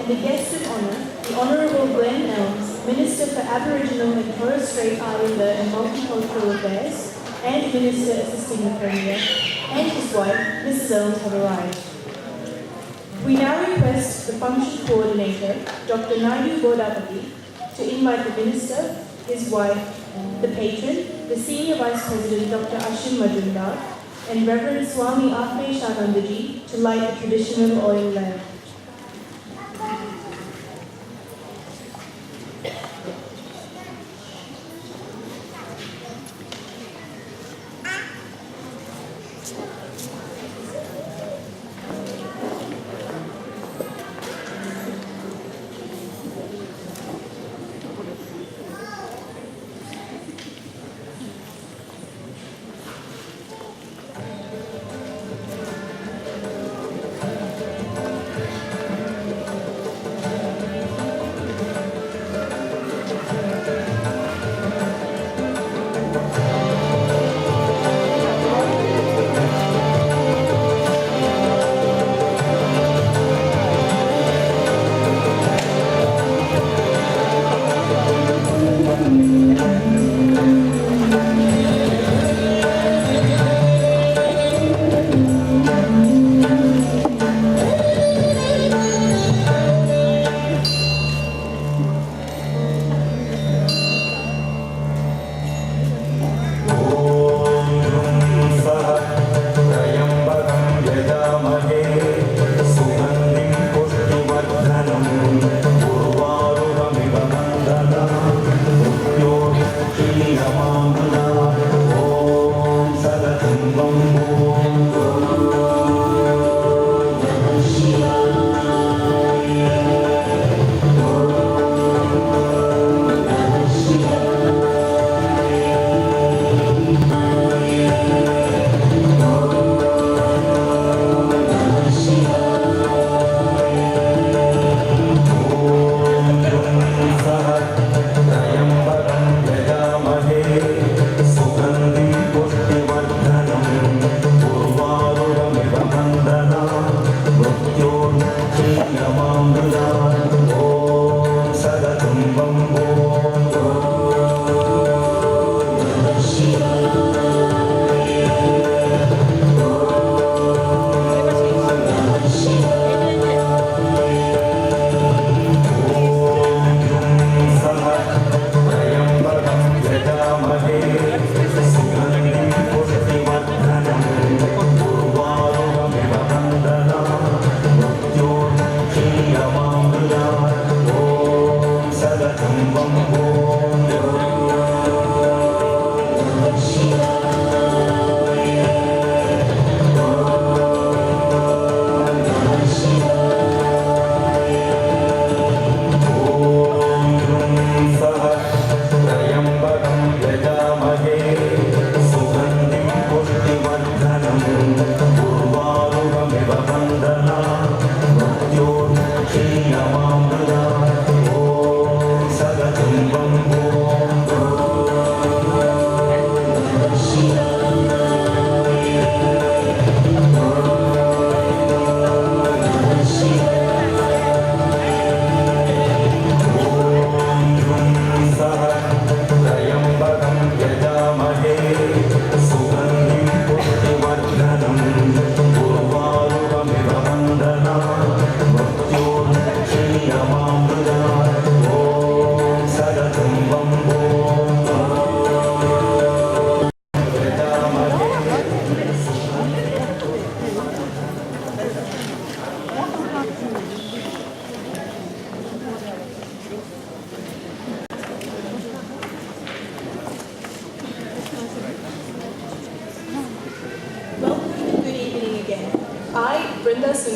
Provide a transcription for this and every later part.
and the guest of honour, the Honourable Glen Elmes, Minister for Aboriginal and Torres Strait Islander and Multicultural Affairs, and Minister assisting the Premier, and his wife, Mrs. Elmes, have arrived. We now request the function coordinator, Dr. Naidu Bodapati, to invite the Minister, his wife, the patron, the Senior Vice President, Dr. Ashim Majumdar, and Reverend Swami Atme Shanandaji to light the traditional oil lamp.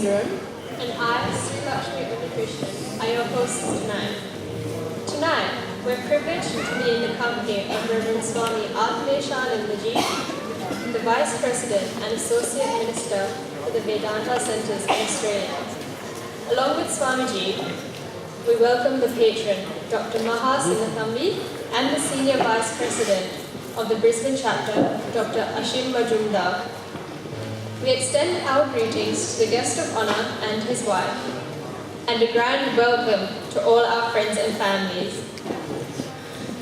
And I, Sri Lakshmi Unnikrishnan, are your hosts tonight. Tonight, we're privileged to be in the company of Reverend Swami Atme Shanandaji, the Vice President and Associate Minister for the Vedanta Centres in Australia. Along with Swamiji, we welcome the patron, Dr. Maha Sinnathambi, and the Senior Vice President of the Brisbane Chapter, Dr. Ashim Majumdar. We extend our greetings to the guest of honour and his wife, and a grand welcome to all our friends and families.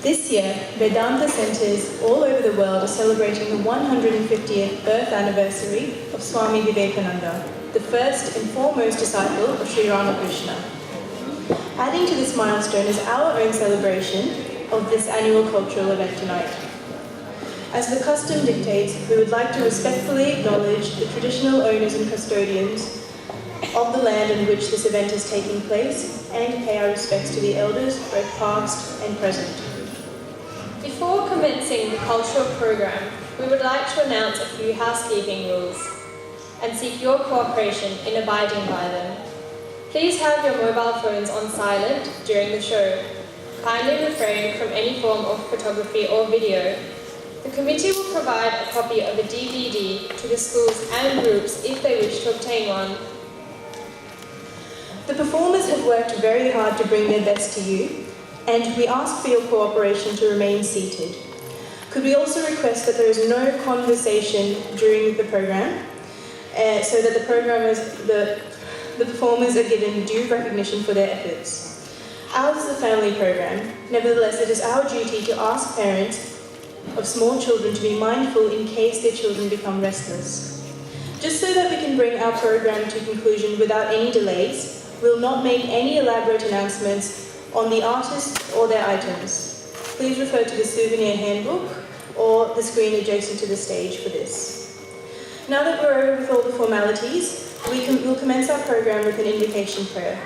This year, Vedanta centres all over the world are celebrating the 150th birth anniversary of Swami Vivekananda, the first and foremost disciple of Sri Ramakrishna. Adding to this milestone is our own celebration of this annual cultural event tonight. As the custom dictates, we would like to respectfully acknowledge the traditional owners and custodians of the land in which this event is taking place and pay our respects to the elders, both past and present. Before commencing the cultural program, we would like to announce a few housekeeping rules and seek your cooperation in abiding by them. Please have your mobile phones on silent during the show. Kindly refrain from any form of photography or video. The committee will provide a copy of a DVD to the schools and groups if they wish to obtain one. The performers have worked very hard to bring their best to you, and we ask for your cooperation to remain seated. Could we also request that there is no conversation during the program, so that the performers are given due recognition for their efforts. Ours is a family program. Nevertheless, it is our duty to ask parents of small children to be mindful in case their children become restless. Just so that we can bring our program to conclusion without any delays, we will not make any elaborate announcements on the artists or their items. Please refer to the souvenir handbook or the screen adjacent to the stage for this. Now that we're over with all the formalities, we'll commence our program with an invocation prayer.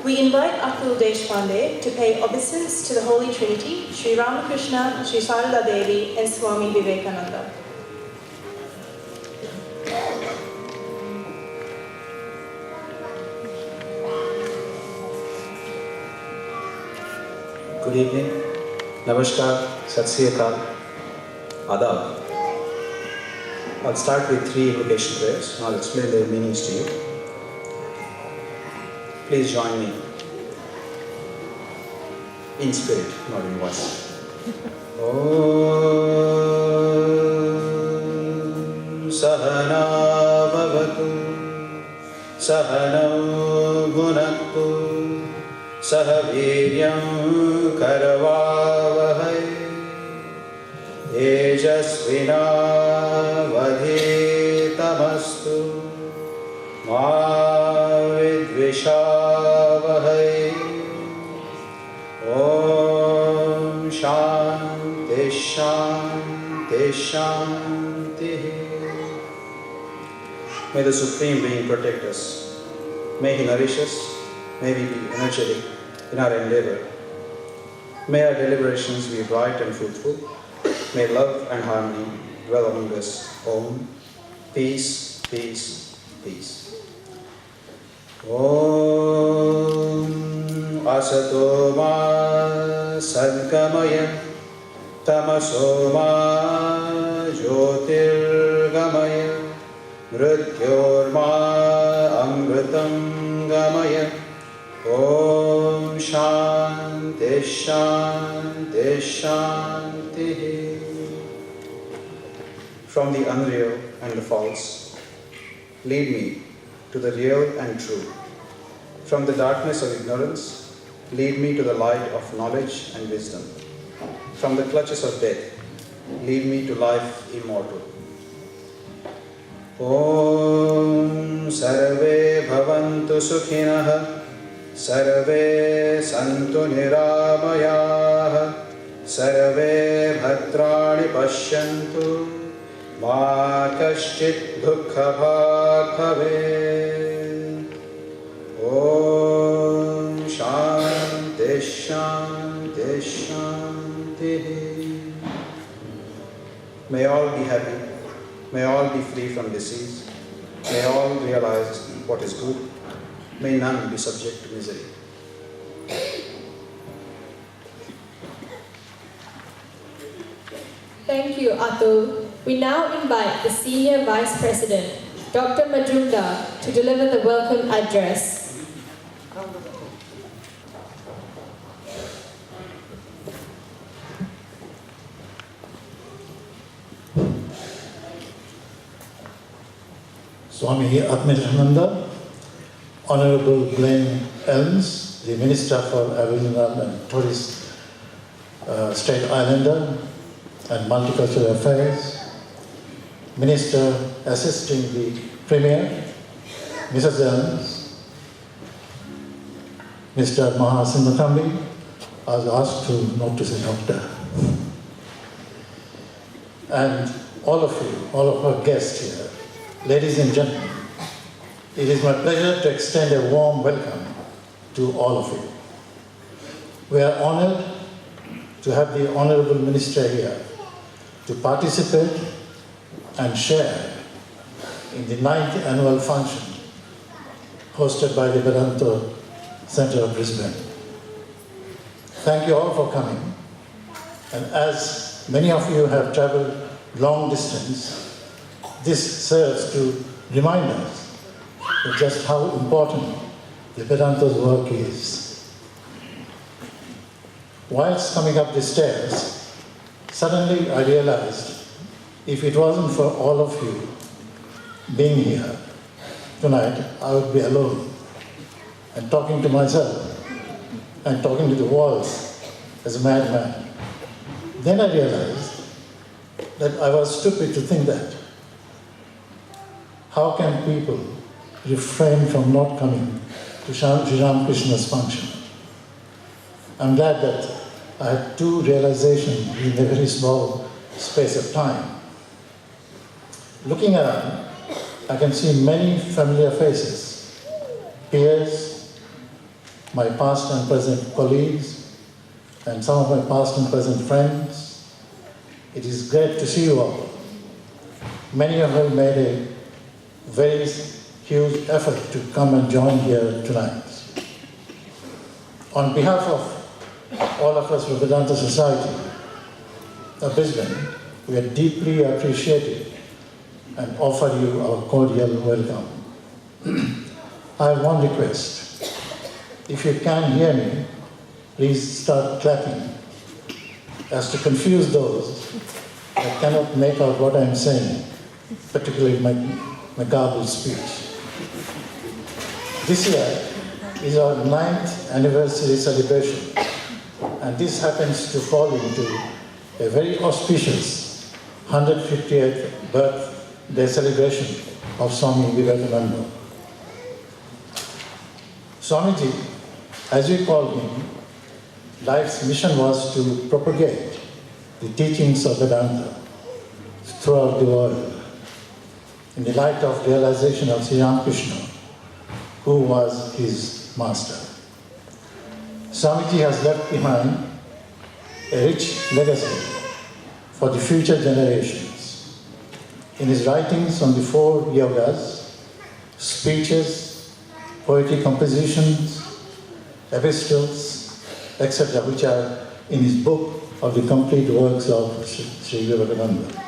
We invite Atul Deshpande to pay obeisance to the Holy Trinity, Sri Ramakrishna, Sri Sarada Devi, and Swami Vivekananda. Good evening. Namaskar, Sat Sri Akal, Adab. I'll start with 3 invocation prayers and I'll explain their meanings to you. Please join me in spirit, not in voice. Om Sahana Bhavatu Sahana Bhunaktu Sahaviryam Karavavahai Tejasvina Vadhetamastu Ma Vidvishavahai Om Shanti Shanti Shanti. May the Supreme Being protect us. May He nourish us. May we be energetic in our endeavor. May our deliberations be bright and fruitful. May love and harmony dwell among us. Om. Peace, peace, peace. Om Asato Ma Sadgamaya Tamaso Ma Jyotirgamaya Mrityor Ma Amritam Gamaya. Om Shanti Shanti Shanti. From the unreal and the false, lead me to the real and true. From the darkness of ignorance, lead me to the light of knowledge and wisdom. From the clutches of death, lead me to life immortal. Om Sarve Bhavantu Sukhinah Sarve Santu Niramayah Sarve Bhadrani Pashyantu Ma Kaschit Dukha Bhag Bhavet. Om Shanti Shanti Shanti. May all be happy. May all be free from disease. May all realize what is good. May none be subject to misery. Thank you, Atul. We now invite the Senior Vice President, Dr. Majumdar, to deliver the welcome address. Swami Atmajananda, Honourable Glen Elmes, the Minister for Aboriginal and Torres Strait Islander and Multicultural Affairs, Minister assisting the Premier, Mrs. Elmes, Mr. Mahasimhathambi. I was asked not to say doctor. And all of you, all of our guests here, ladies and gentlemen, it is my pleasure to extend a warm welcome to all of you. We are honoured to have the Honourable Minister here to participate and share in the 9th annual function hosted by the Vedanta Centre of Brisbane. Thank you all for coming. And as many of you have travelled long distance, this serves to remind us of just how important the Vedanta's work is. Whilst coming up the stairs, suddenly I realized if it wasn't for all of you being here tonight, I would be alone and talking to myself and talking to the walls as a madman. Then I realized that I was stupid to think that. How can people refrain from not coming to Sri Ramakrishna's function? I'm glad that I had two realizations in a very small space of time. Looking around, I can see many familiar faces, peers, my past and present colleagues, and some of my past and present friends. It is great to see you all. Many of you made a very huge effort to come and join here tonight. On behalf of all of us from Vedanta Society of Brisbane, we are deeply appreciative and offer you our cordial welcome. I have one request. If you can hear me, please start clapping as to confuse those that cannot make out what I am saying, particularly my garbled speech. This year is our 9th anniversary celebration, and this happens to fall into a very auspicious 158th birthday celebration of Swami Vivekananda. Swamiji, as we call him, life's mission was to propagate the teachings of Vedanta throughout the world in the light of realization of Sri Ramakrishna, who was his master. Swamiji has left behind a rich legacy for the future generations. In his writings on the 4 yogas, speeches, poetry compositions, epistles, etc., which are in his book of the complete works of Sri Vivekananda.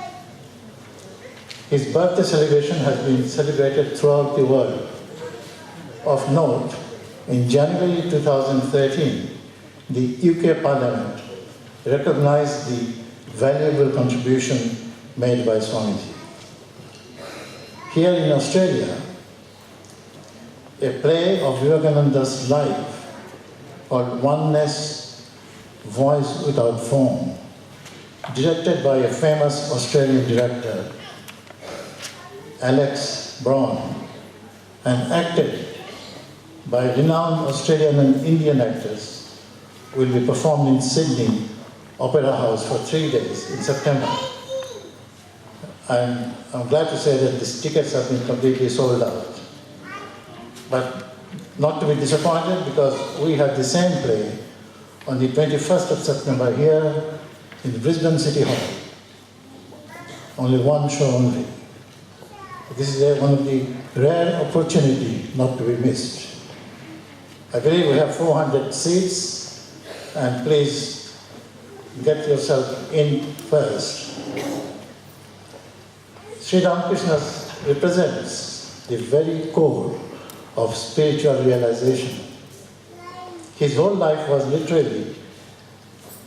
His birthday celebration has been celebrated throughout the world. Of note, in January 2013, the UK Parliament recognized the valuable contribution made by Swamiji. Here in Australia, a play of Vivekananda's life called Oneness, Voice Without Form, directed by a famous Australian director, Alex Braun, and acted by renowned Australian and Indian actors, will be performed in Sydney Opera House for 3 days in September. I'm glad to say that these tickets have been completely sold out. But not to be disappointed, because we have the same play on the 21st of September here in the Brisbane City Hall. Only one show only. This is one of the rare opportunities not to be missed. I believe we have 400 seats, and please get yourself in first. Sri Ramakrishna represents the very core of spiritual realization. His whole life was literally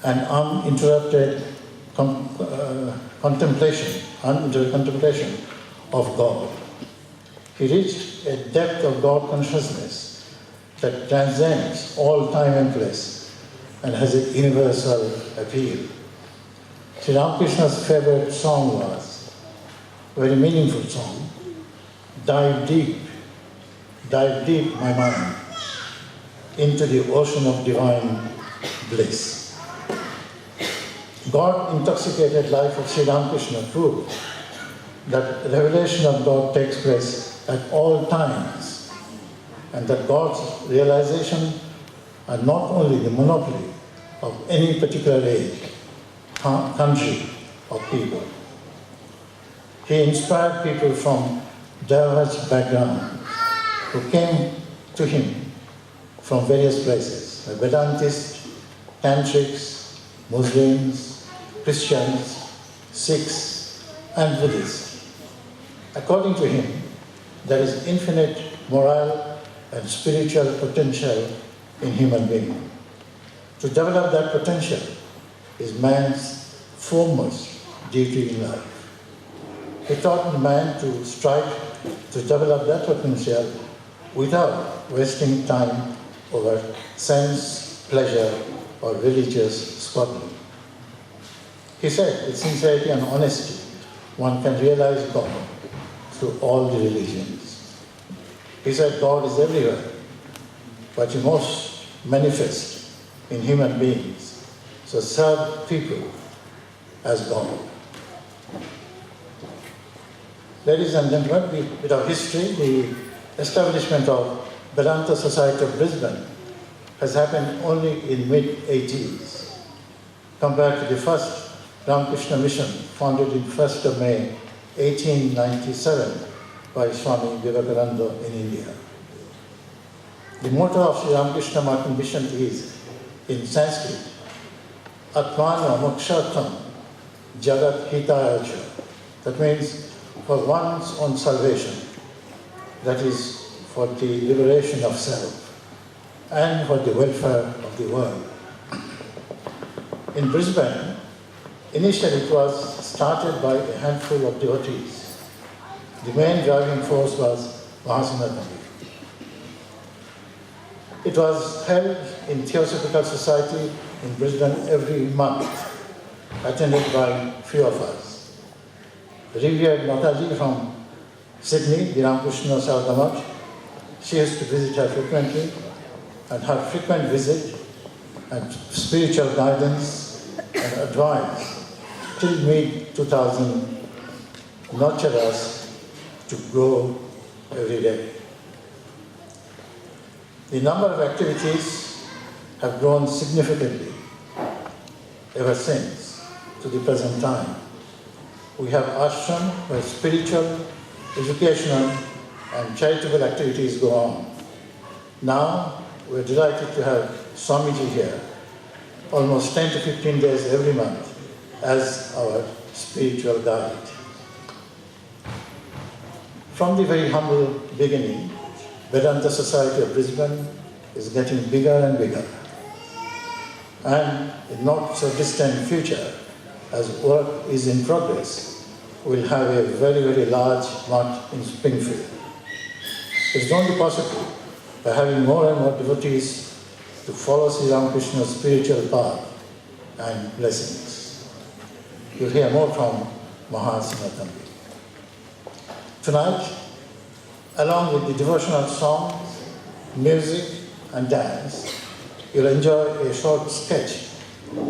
an uninterrupted contemplation of God. He reached a depth of God consciousness that transcends all time and place and has a universal appeal. Sri Ramakrishna's favorite song was a very meaningful song, Dive deep, my mind, into the ocean of divine bliss. God intoxicated life of Sri Ramakrishna proved that the revelation of God takes place at all times, and that God's realization are not only the monopoly of any particular age, country, or people. He inspired people from diverse backgrounds who came to him from various places, Vedantists, Tantrics, Muslims, Christians, Sikhs, and Buddhists. According to him, there is infinite moral and spiritual potential in human being. To develop that potential is man's foremost duty in life. He taught man to strive to develop that potential without wasting time over sense, pleasure, or religious squabbling. He said, with sincerity and honesty, one can realize God through all the religions. He said, God is everywhere, but he most manifests in human beings. So serve people as God. Ladies and gentlemen, a bit of history. The establishment of Vedanta Society of Brisbane has happened only in mid-80s, compared to the first Ramakrishna mission founded in 1st of May 1897 by Swami Vivekananda in India. The motto of Sri Ramakrishna mission is, in Sanskrit, Atmana Mokshatham Jagat Hitaya Cha. That means for one's own salvation, that is for the liberation of self and for the welfare of the world. In Brisbane, initially it was started by a handful of devotees. The main driving force was Mahasana. It was held in Theosophical Society in Brisbane every month, attended by few of us. Revered Mataji from Sydney, the Ramakrishna Sargamach, she used to visit her frequently, and her frequent visit and spiritual guidance and advice till mid-2000 nurtured us to grow every day. The number of activities have grown significantly ever since to the present time. We have ashram where spiritual, educational, and charitable activities go on. Now, we're delighted to have Swamiji here, almost 10 to 15 days every month, as our spiritual guide. From the very humble beginning, Vedanta Society of Brisbane is getting bigger and bigger. And in not so distant future, as work is in progress, we'll have a very, very large mart in Springfield. It's only possible by having more and more devotees to follow Sri Ramakrishna's spiritual path and blessings. You'll hear more from Mahasana. Tonight, along with the devotional songs, music, and dance, you'll enjoy a short sketch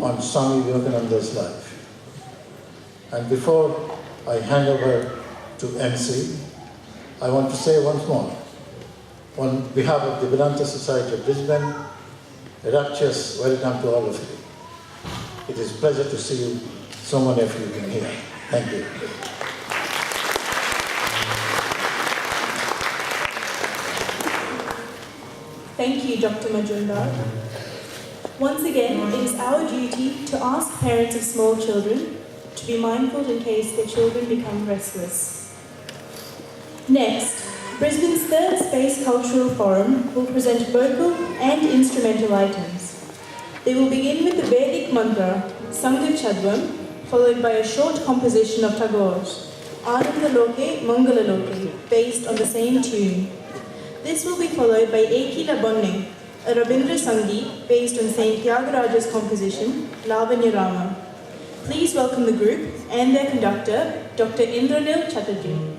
on Swami Vivekananda's life. And before I hand over to MC, I want to say once more, on behalf of the Vedanta Society of Brisbane, a rapturous welcome to all of you. It is a pleasure to see you, so many of you in here. Thank you. Thank you, Dr. Majumdar. Once again, it is our duty to ask parents of small children to be mindful in case their children become restless. Next, Brisbane's third Space Cultural Forum will present vocal and instrumental items. They will begin with the Vedic mantra, Sangha Chadvam, followed by a short composition of Tagore's, Anandaloke Mangalaloke, based on the same tune. This will be followed by Ekila Bonne, a Rabindra Sangeet based on Saint Tyagaraja's composition, Lavanya Rama. Please welcome the group and their conductor, Dr. Indranil Chatterjee.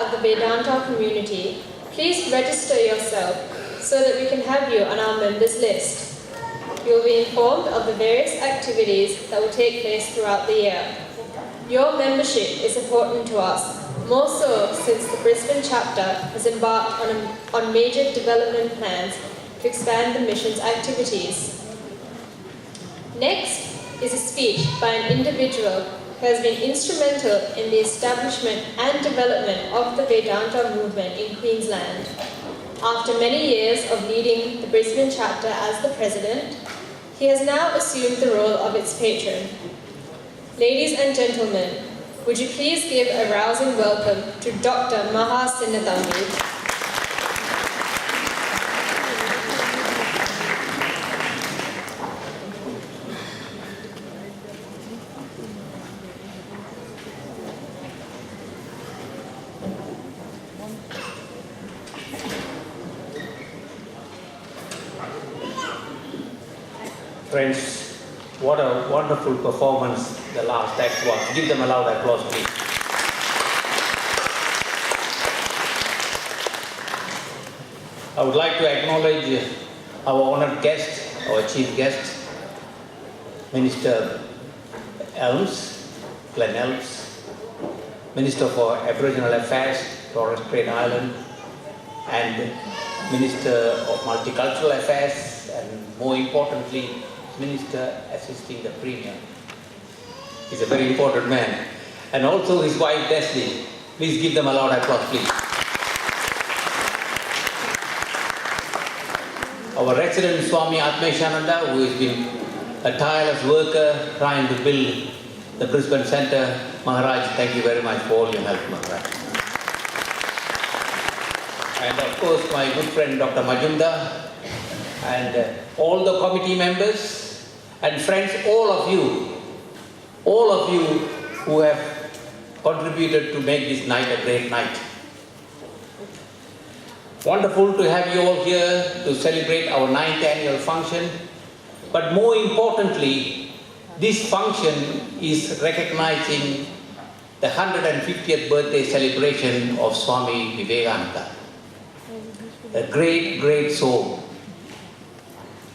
of the Vedanta community, please register yourself so that we can have you on our members list. You will be informed of the various activities that will take place throughout the year. Your membership is important to us, more so since the Brisbane Chapter has embarked on major development plans to expand the mission's activities. Next is a speech by an individual who has been instrumental in the establishment and development of the Vedanta movement in Queensland. After many years of leading the Brisbane Chapter as the president, he has now assumed the role of its patron. Ladies and gentlemen, would you please give a rousing welcome to Dr. Maha Sinnathambi. Friends, what a wonderful performance the last act was. Give them a loud applause, please. I would like to acknowledge our honoured guest, our chief guest, Minister Elmes, Glen Elmes, Minister for Aboriginal Affairs, Torres, Strait Island, and Minister of Multicultural Affairs, and more importantly, Minister assisting the Premier. He's a very important man. And also his wife, Leslie. Please give them a loud applause, please. Our resident Swami Atmeshananda, who has been a tireless worker trying to build the Brisbane Centre. Maharaj, thank you very much for all your help, Maharaj. And of course, my good friend Dr. Majumdar, and all the committee members, and friends, all of you who have contributed to make this night a great night. Wonderful to have you all here to celebrate our 9th annual function. But more importantly, this function is recognizing the 150th birthday celebration of Swami Vivekananda, a great, great soul.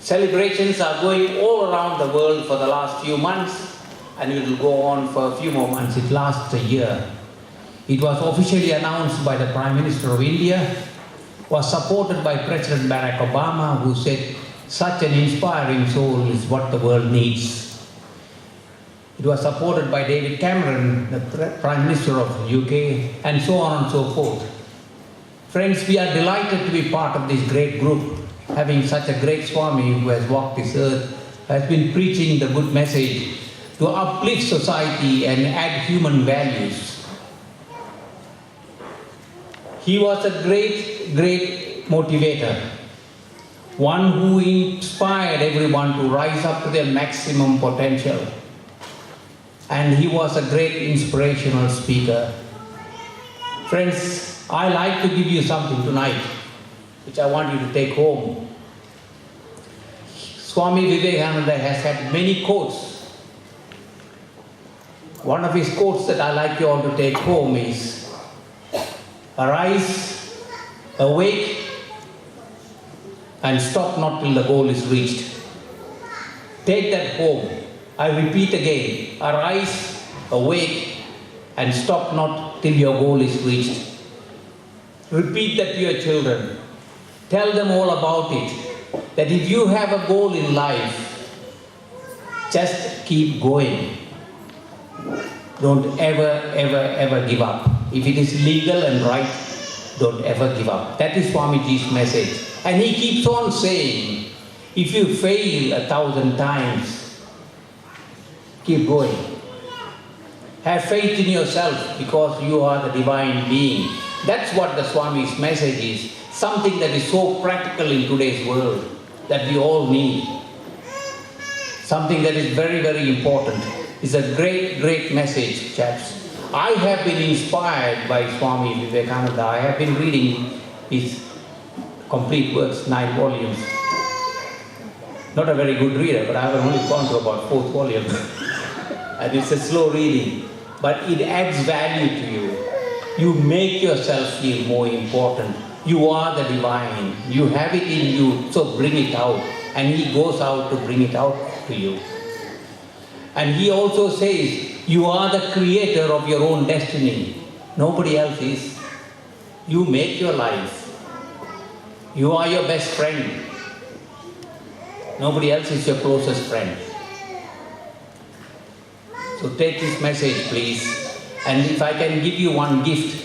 Celebrations are going all around the world for the last few months, and it will go on for a few more months. It lasts a year. It was officially announced by the Prime Minister of India, was supported by President Barack Obama, who said, such an inspiring soul is what the world needs. It was supported by David Cameron, the Prime Minister of the UK, and so on and so forth. Friends, we are delighted to be part of this great group, having such a great Swami who has walked this earth, has been preaching the good message to uplift society and add human values. He was a great, great motivator, one who inspired everyone to rise up to their maximum potential. And he was a great inspirational speaker. Friends, I like to give you something tonight, which I want you to take home. Swami Vivekananda has had many quotes. One of his quotes that I like you all to take home is, arise, awake, and stop not till the goal is reached. Take that home. I repeat again, arise, awake, and stop not till your goal is reached. Repeat that to your children. Tell them all about it. That if you have a goal in life, just keep going. Don't ever, ever, ever give up. If it is legal and right, don't ever give up. That is Swamiji's message. And he keeps on saying, if you fail 1,000 times, keep going. Have faith in yourself because you are the divine being. That's what the Swami's message is. Something that is so practical in today's world that we all need. Something that is very, very important. It's a great, great message, chaps. I have been inspired by Swami Vivekananda. I have been reading his complete works, 9 volumes. Not a very good reader, but I have only gone to about 4th volume. And it's a slow reading, but it adds value to you. You make yourself feel more important. You are the divine. You have it in you, so bring it out. And he goes out to bring it out to you. And he also says, you are the creator of your own destiny. Nobody else is. You make your life. You are your best friend. Nobody else is your closest friend. So take this message, please. And if I can give you one gift,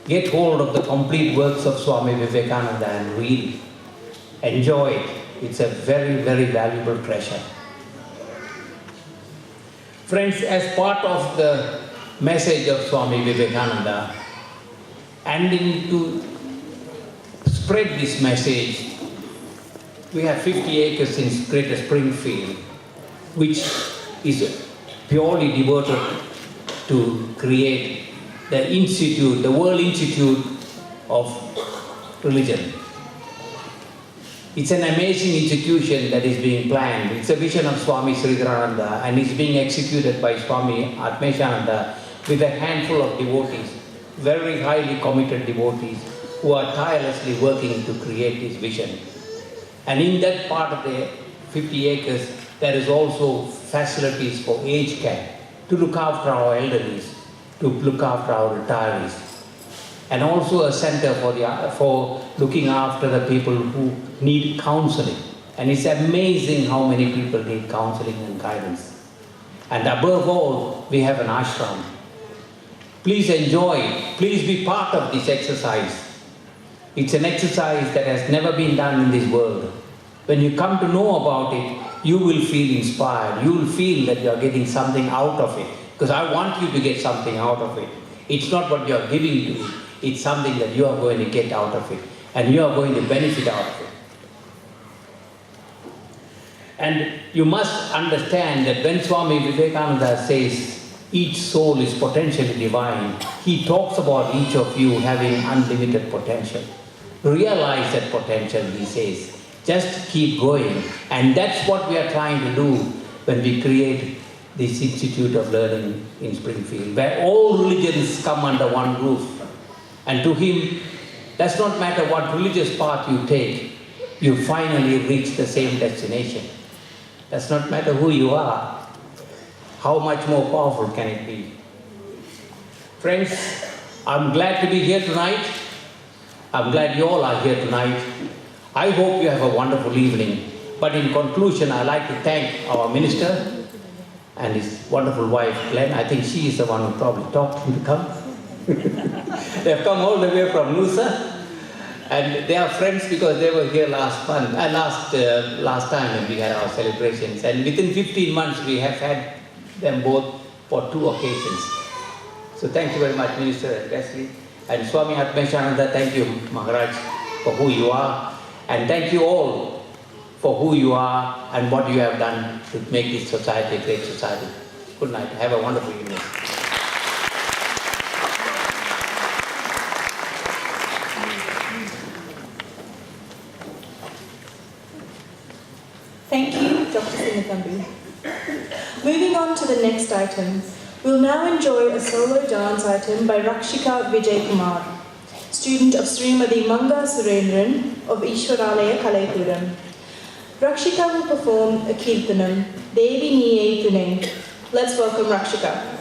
get hold of the complete works of Swami Vivekananda and read it. Enjoy it. It's a very, very valuable treasure. Friends, as part of the message of Swami Vivekananda, and to spread this message, we have 50 acres in Greater Springfield, which is purely devoted to create the institute, the World Institute of Religion. It's an amazing institution that is being planned. It's a vision of Swami Sridharananda and is being executed by Swami Atmeshananda with a handful of devotees, very highly committed devotees who are tirelessly working to create this vision. And in that part of the 50 acres, there is also facilities for aged care, to look after our elderly, to look after our retirees. And also a center for looking after the people who need counseling. And it's amazing how many people need counseling and guidance. And above all, we have an ashram. Please enjoy, please be part of this exercise. It's an exercise that has never been done in this world. When you come to know about it, you will feel inspired. You will feel that you are getting something out of it. Because I want you to get something out of it. It's not what you are giving to me. It's something that you are going to get out of it. And you are going to benefit out of it. And you must understand that when Swami Vivekananda says each soul is potentially divine, he talks about each of you having unlimited potential. Realize that potential, he says. Just keep going. And that's what we are trying to do when we create this Institute of Learning in Springfield, where all religions come under one roof. And to him, does not matter what religious path you take, you finally reach the same destination. Does not matter who you are. How much more powerful can it be? Friends, I'm glad to be here tonight. I'm glad you all are here tonight. I hope you have a wonderful evening. But in conclusion, I'd like to thank our minister and his wonderful wife, Glen. I think she is the one who probably talked him to come. They've come all the way from Nusa. And they are friends because they were here last time when we had our celebrations. And within 15 months, we have had them both for 2 occasions. So thank you very much, Minister and Wesley. And Swami Atmeshananda, thank you, Maharaj, for who you are. And thank you all for who you are and what you have done to make this society a great society. Good night. Have a wonderful evening. Thank you, Dr. Sinnathambi. Moving on to the next item, we'll now enjoy a solo dance item by Rakshika Vijay Kumar, student of Srimati Manga Surendran of Ishwaralaya Kalaipuram. Rakshika will perform a Kirtanam, Devi Niye Tunai. Let's welcome Rakshika.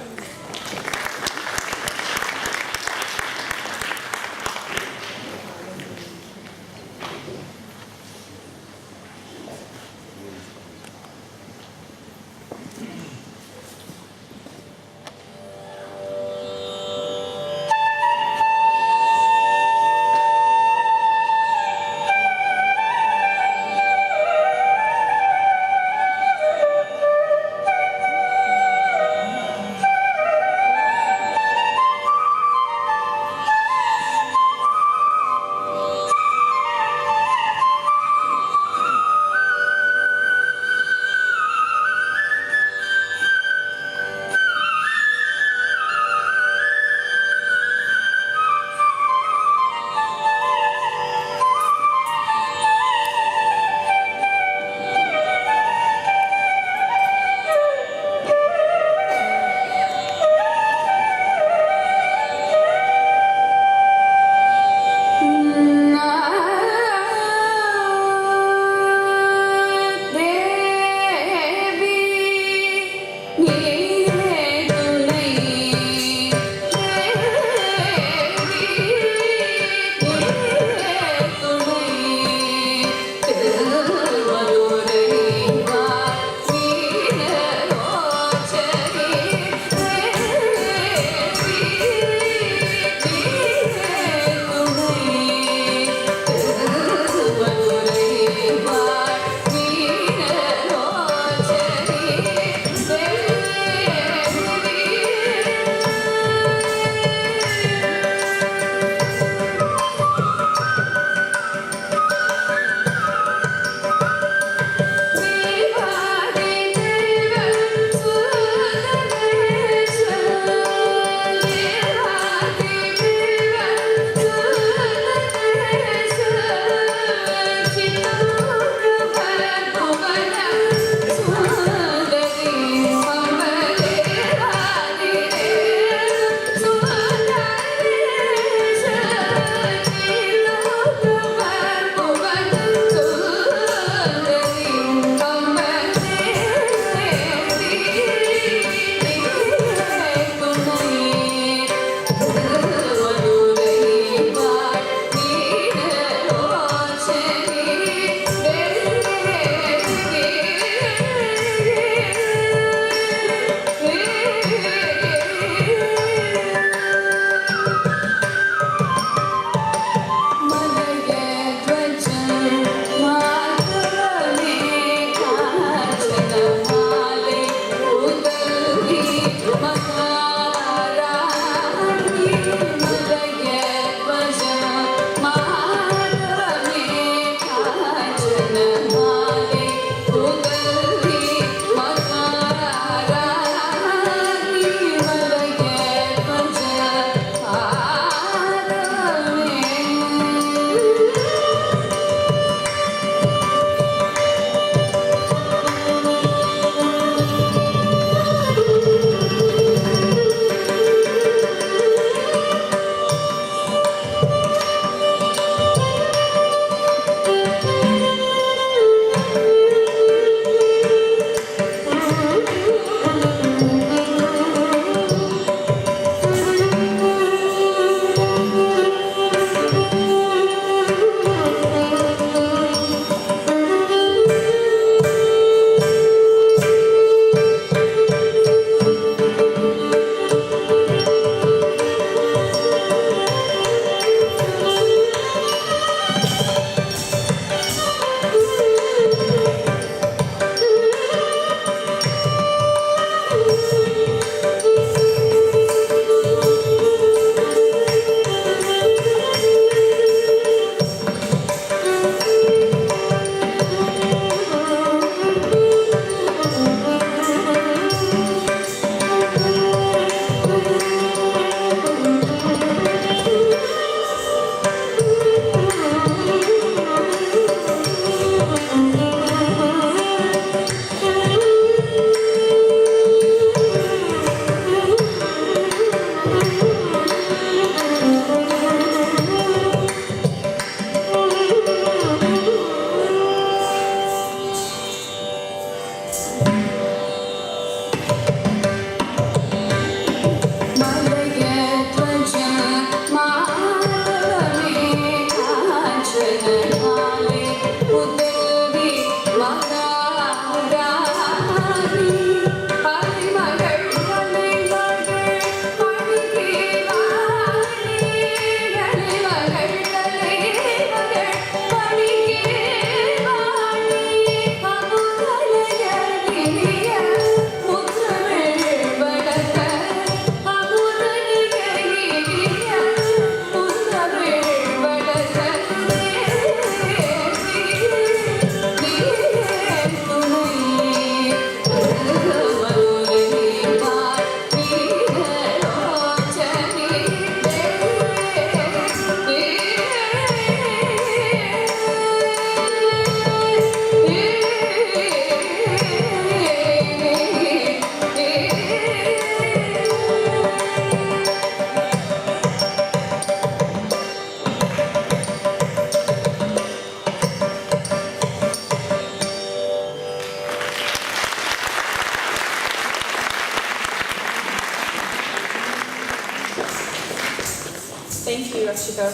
to go.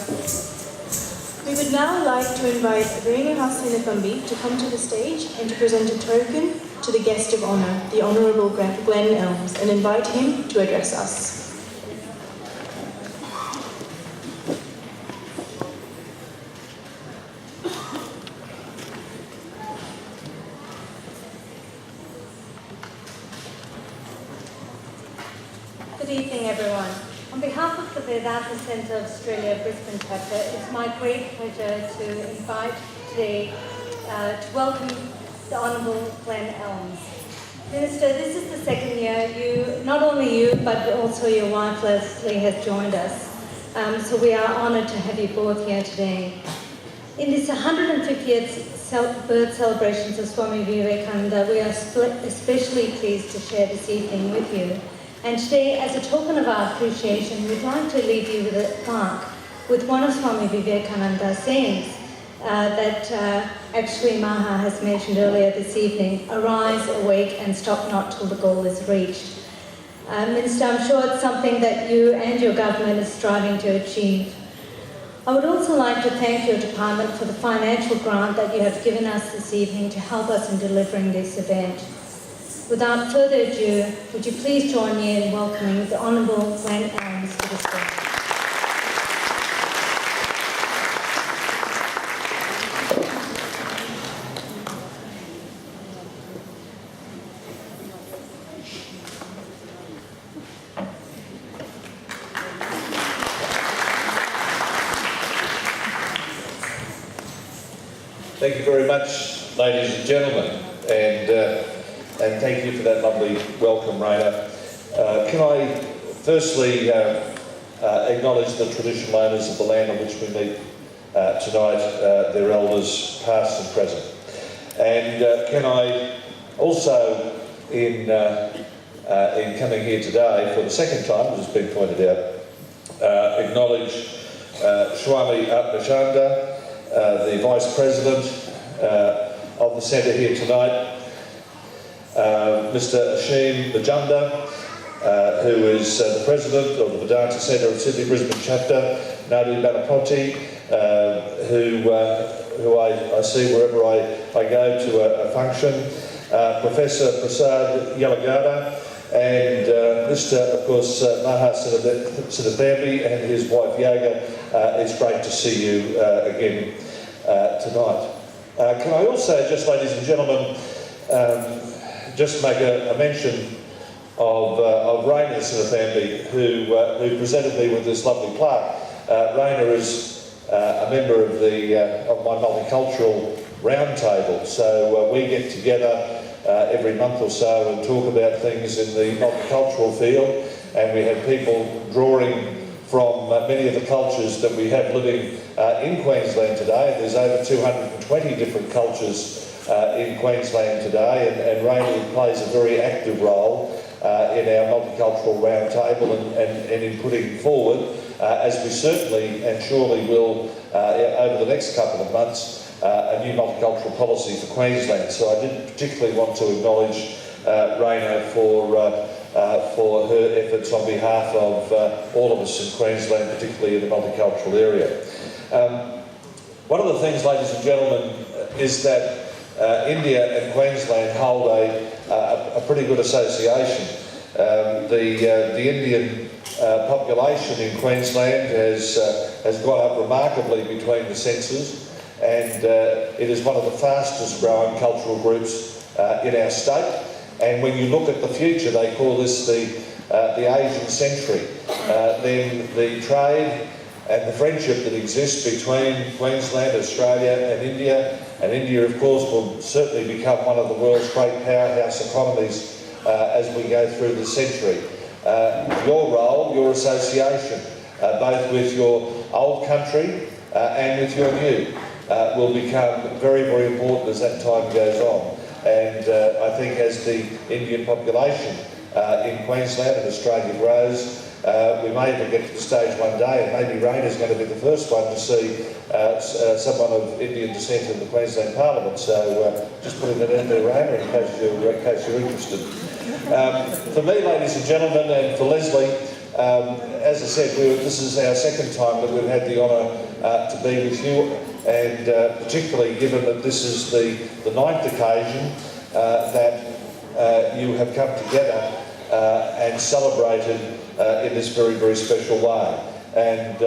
We would now like to invite Renu Hasinakambi to come to the stage and to present a token to the guest of honour, the Honourable Glen Elmes, and invite him to address us. Good evening, everyone. On behalf of the Vedanta Centre of Australia Brisbane Chapter, it's my great pleasure to invite today to welcome the Honourable Glen Elmes. Minister, this is the second year not only you, but also your wife Leslie has joined us. So we are honoured to have you both here today. In this 150th birth celebrations of Swami Vivekananda, we are especially pleased to share this evening with you. And today, as a token of our appreciation, we'd like to leave you with a plaque with one of Swami Vivekananda's sayings that actually Maha has mentioned earlier this evening: arise, awake, and stop not till the goal is reached. Minister, I'm sure it's something that you and your government is striving to achieve. I would also like to thank your department for the financial grant that you have given us this evening to help us in delivering this event. Without further ado, would you please join me in welcoming the Honourable Glen Elmes to the stage. Thank you very much, ladies and gentlemen, and thank you for that lovely welcome, Raina. Can I firstly acknowledge the traditional owners of the land on which we meet tonight, their elders past and present. And can I also, in coming here today for the second time, as has been pointed out, acknowledge Swami Atmachandra, the Vice President of the Centre here tonight, Mr. Ashim Bajunda, who is the President of the Vedanta Centre of Sydney, Brisbane Chapter, Nadu Banapoti, who I see wherever I go to a function, Professor Prasad Yalagada, and Mr. of course Maha Siddharthambi and his wife Yoga. It's great to see you again tonight. Can I also, just ladies and gentlemen, just make a mention of Raina Siddharthambi, who presented me with this lovely plaque. Raina is a member of my multicultural roundtable, so we get together every month or so and talk about things in the multicultural field, and we have people drawing from many of the cultures that we have living in Queensland today. There's over 220 different cultures in Queensland today, and Raina plays a very active role in our multicultural roundtable and in putting forward, as we certainly and surely will over the next couple of months, a new multicultural policy for Queensland. So I did particularly want to acknowledge Raina for her efforts on behalf of all of us in Queensland, particularly in the multicultural area. One of the things, ladies and gentlemen, is that India and Queensland hold a pretty good association. The Indian population in Queensland has gone up remarkably between the census, and it is one of the fastest growing cultural groups in our state. And when you look at the future, they call this the Asian century. Then the trade and the friendship that exists between Queensland, Australia and India of course will certainly become one of the world's great powerhouse economies as we go through the century. Your role, your association, both with your old country and with your new, will become very, very important as that time goes on. And I think as the Indian population in Queensland and Australia grows, we may even get to the stage one day, and maybe Raina is going to be the first one to see someone of Indian descent in the Queensland Parliament. So just putting that in there, Raina, in case you're interested. For me, ladies and gentlemen, and for Leslie, As I said, this is our second time that we've had the honour to be with you, and particularly given that this is the ninth occasion that you have come together and celebrated in this very, very special way. And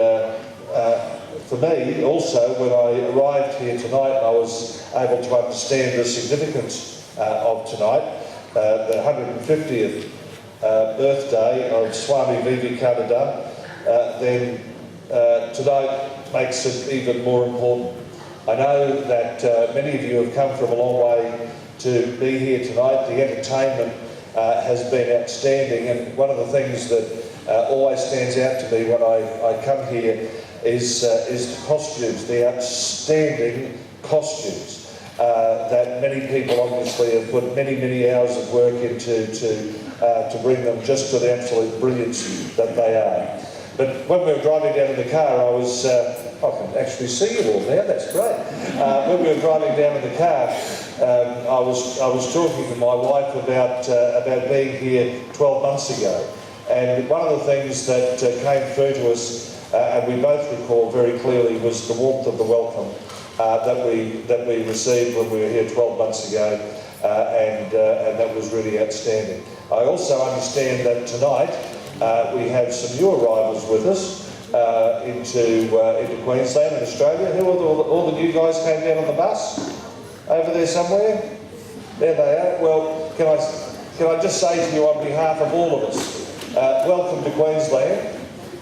for me, also, when I arrived here tonight, I was able to understand the significance of tonight, the 150th birthday of Swami Vivekananda, then tonight makes it even more important. I know that many of you have come from a long way to be here tonight. The entertainment has been outstanding, and one of the things that always stands out to me when I come here is the costumes, the outstanding costumes that many people obviously have put many, many hours of work into to bring them just to the absolute brilliance that they are. But when we were driving down in the car, I can actually see you all now, that's great. When we were driving down in the car, I was talking to my wife about being here 12 months ago. And one of the things that came through to us, and we both recall very clearly, was the warmth of the welcome that we received when we were here 12 months ago, and that was really outstanding. I also understand that tonight we have some new arrivals with us into Queensland and Australia. Who are all the new guys came down on the bus? Over there somewhere? There they are. Well, can I just say to you on behalf of all of us, welcome to Queensland,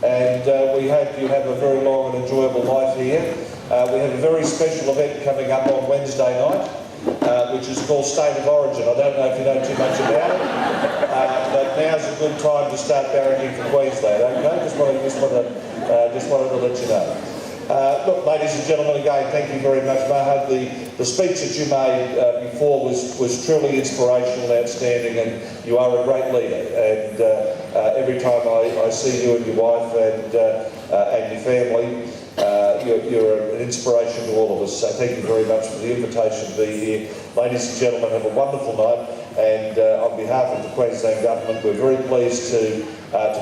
and we hope you have a very long and enjoyable life here. We have a very special event coming up on Wednesday night, which is called State of Origin. I don't know if you know too much about it, but now's a good time to start barracking for Queensland, okay? Just wanted to let you know. Look, ladies and gentlemen, again, thank you very much, Mahad. The speech that you made before was truly inspirational and outstanding, and you are a great leader. And every time I see you and your wife and your family, you're an inspiration to all of us. So thank you very much for the invitation to be here. Ladies and gentlemen, have a wonderful night. And on behalf of the Queensland Government, we're very pleased to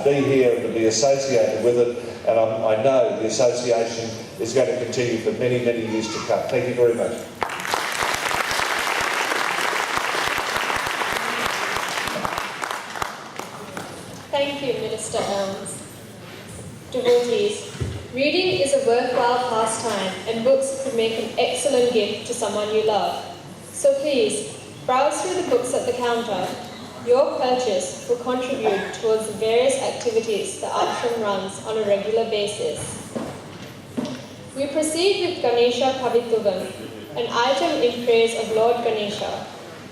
be here and to be associated with it. And I know the association is going to continue for many, many years to come. Thank you very much. Thank you, Minister Elmes. Devotees, reading is a worthwhile pastime, and books could make an excellent gift to someone you love. So please, browse through the books at the counter. Your purchase will contribute towards the various activities the ashram runs on a regular basis. We proceed with Ganesha Kavituvam, an item in praise of Lord Ganesha.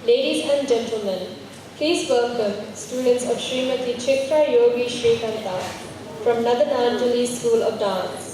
Ladies and gentlemen, please welcome students of Srimati Chitra Yogi Shrikanta from Nadananjali School of Dance.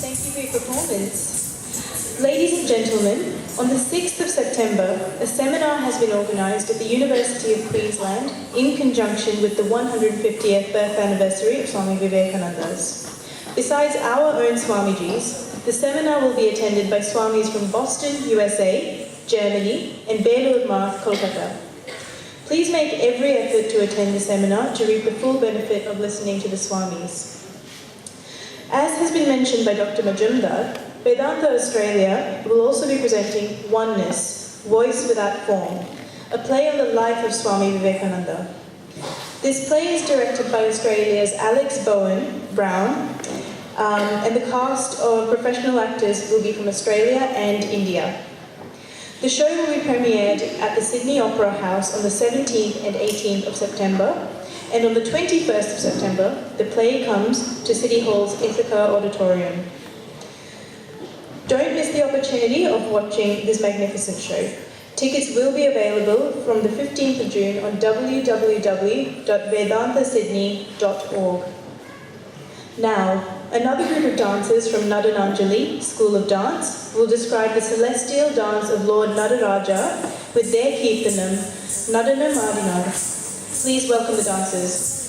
Thank you for your performance. Ladies and gentlemen, on the 6th of September, a seminar has been organised at the University of Queensland in conjunction with the 150th birth anniversary of Swami Vivekananda's. Besides our own Swamijis, the seminar will be attended by Swamis from Boston, USA, Germany, and Belur Math, Kolkata. Please make every effort to attend the seminar to reap the full benefit of listening to the Swamis. As has been mentioned by Dr. Majumdar, Vedanta Australia will also be presenting Oneness, Voice Without Form, a play on the life of Swami Vivekananda. This play is directed by Australia's Alex Brown, and the cast of professional actors will be from Australia and India. The show will be premiered at the Sydney Opera House on the 17th and 18th of September, and on the 21st of September, the play comes to City Hall's Ithaca Auditorium. Don't miss the opportunity of watching this magnificent show. Tickets will be available from the 15th of June on www.vedantasydney.org. Now, another group of dancers from Nadananjali School of Dance will describe the celestial dance of Lord Nadaraja with their Kirtanam, Nadana Madina. Please welcome the dancers.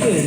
Hey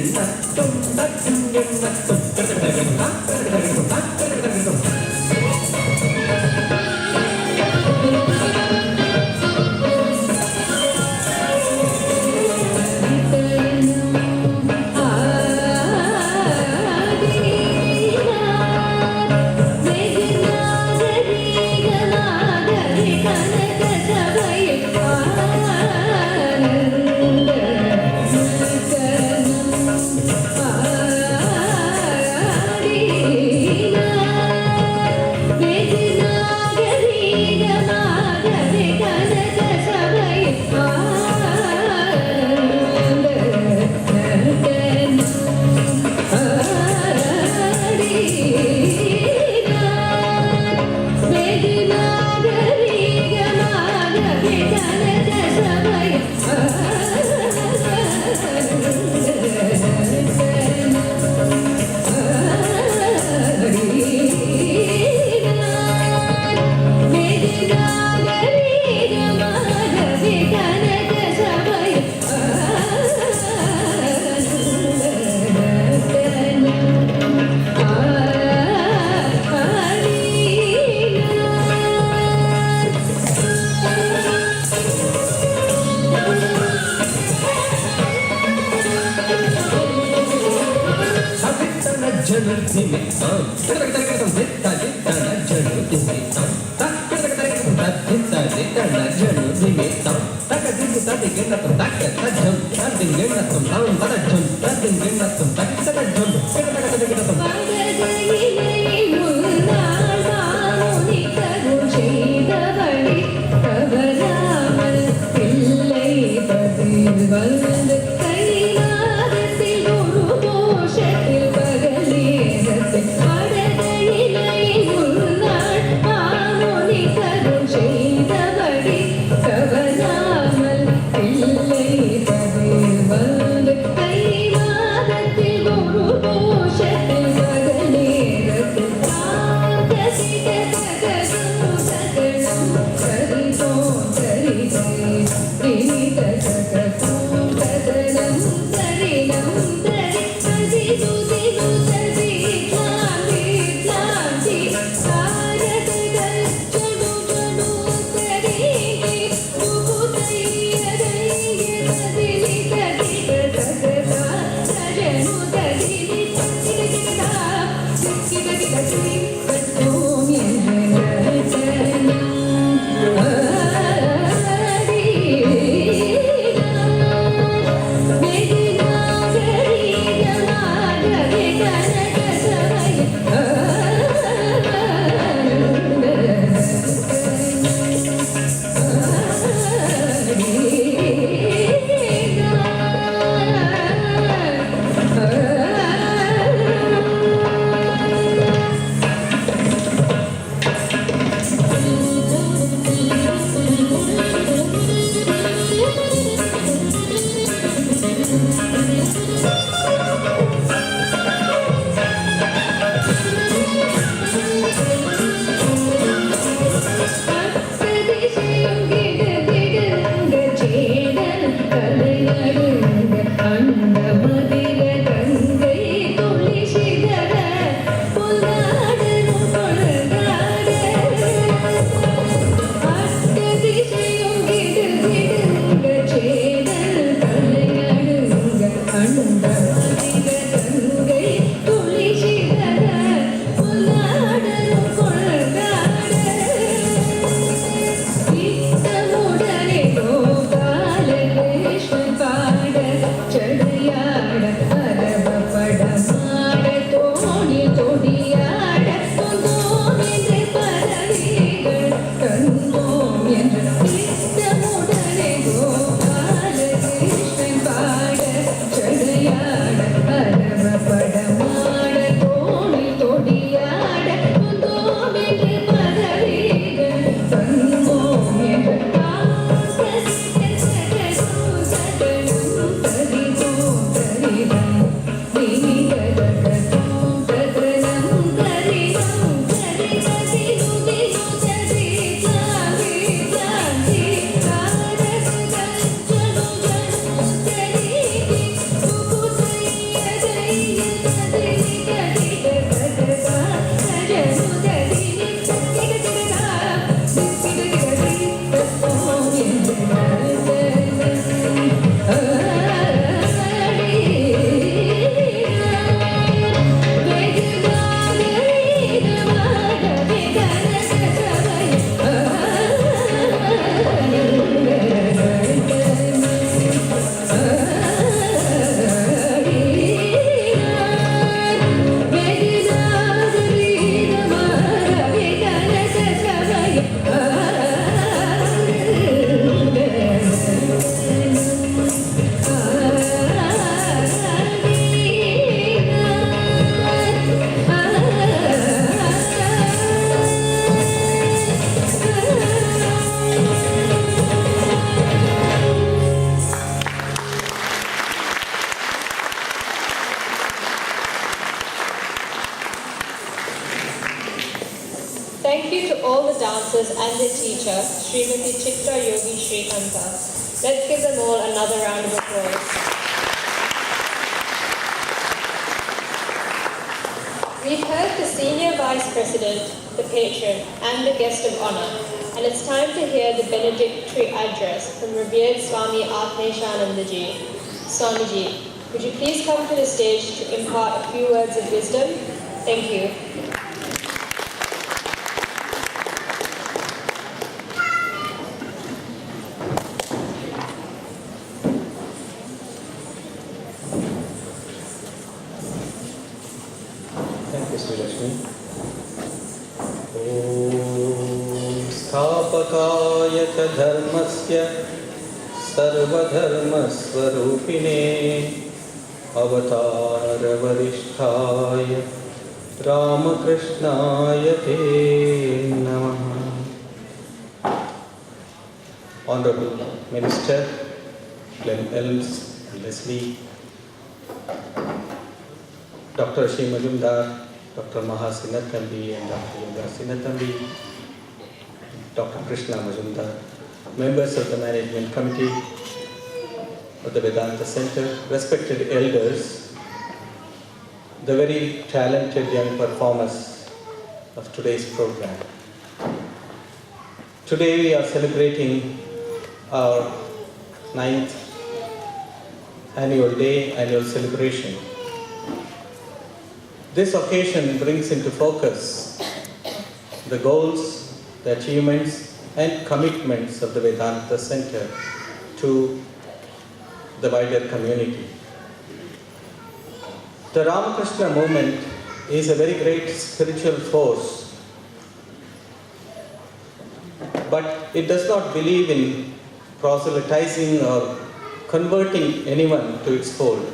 Thank you to all the dancers and their teacher, Srimati Chitra Yogi Srikanta. Let's give them all another round of applause. We've heard the Senior Vice President, the Patron, and the Guest of Honour, and it's time to hear the benedictory address from revered Swami Atmeshanandaji. Swamiji, Would you please come to the stage to impart a few words of wisdom? Thank you. Thank you, Sri Lakshmi. Om Sthapakaya cha dharmasya sarvadharmasvarupine avatara varisthaya Ramakrishnaya te namaha. Honorable Minister Glen Elmes and Leslie, Dr. Ashim Majumdar, Dr. Maha Sinatambi and Dr. Yoga Sinatambi, Dr. Krishna Majumdar, members of the Management Committee of the Vedanta Centre, respected elders, the very talented young performers of today's program. Today we are celebrating our 9th annual celebration. This occasion brings into focus the goals, the achievements and commitments of the Vedanta Centre to the wider community. The Ramakrishna movement is a very great spiritual force, but it does not believe in proselytizing or converting anyone to its fold.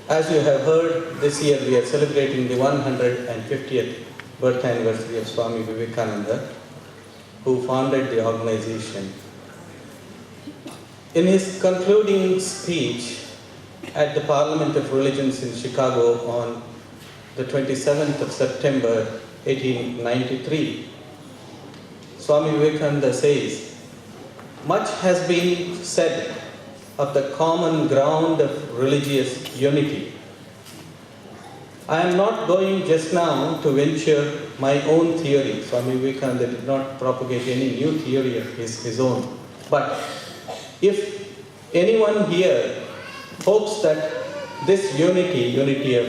As you have heard, this year we are celebrating the 150th birth anniversary of Swami Vivekananda, who founded the organization. In his concluding speech at the Parliament of Religions in Chicago on the 27th of September 1893, Swami Vivekananda says, "Much has been said of the common ground of religious unity. I am not going just now to venture my own theory." Swami Vivekananda did not propagate any new theory of his own. But if anyone here hopes that this unity of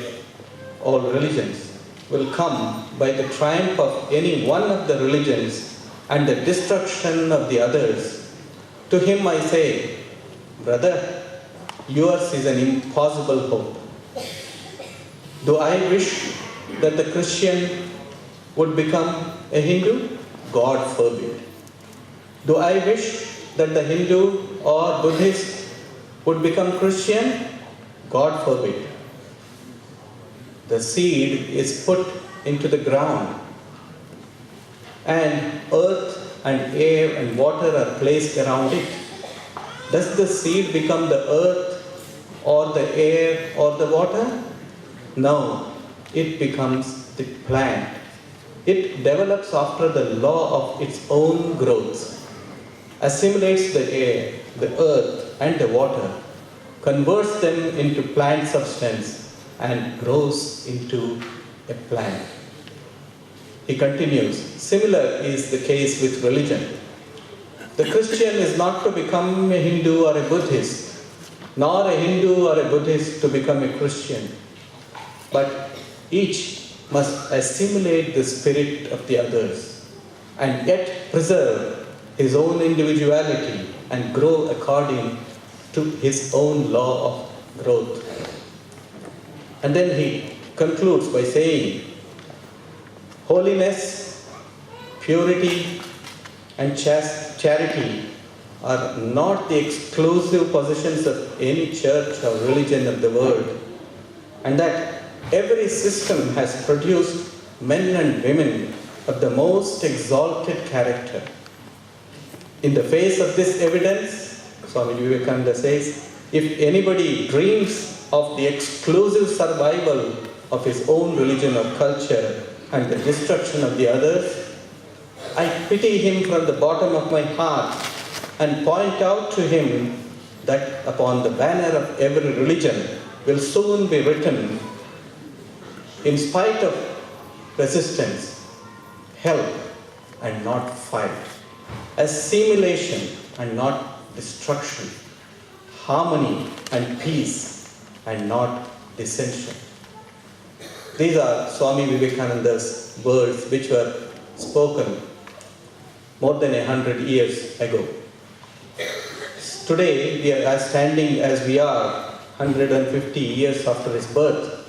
all religions, will come by the triumph of any one of the religions and the destruction of the others, to him I say, brother, yours is an impossible hope. Do I wish that the Christian would become a Hindu? God forbid. Do I wish that the Hindu or Buddhist would become Christian? God forbid. The seed is put into the ground, and earth and air and water are placed around it. Does the seed become the earth or the air or the water? No, it becomes the plant. It develops after the law of its own growth, assimilates the air, the earth and the water, converts them into plant substance and grows into a plant. He continues, similar is the case with religion. The Christian is not to become a Hindu or a Buddhist, nor a Hindu or a Buddhist to become a Christian, but each must assimilate the spirit of the others and yet preserve his own individuality and grow according to his own law of growth. And then he concludes by saying, holiness, purity, and charity are not the exclusive possessions of any church or religion of the world, and that every system has produced men and women of the most exalted character. In the face of this evidence, Swami Vivekananda says, if anybody dreams of the exclusive survival of his own religion or culture and the destruction of the others, I pity him from the bottom of my heart and point out to him that upon the banner of every religion will soon be written, in spite of resistance, help and not fight, assimilation and not destruction, harmony and peace and not dissension. These are Swami Vivekananda's words which were spoken more than 100 years ago. Today, we are standing as we are 150 years after his birth.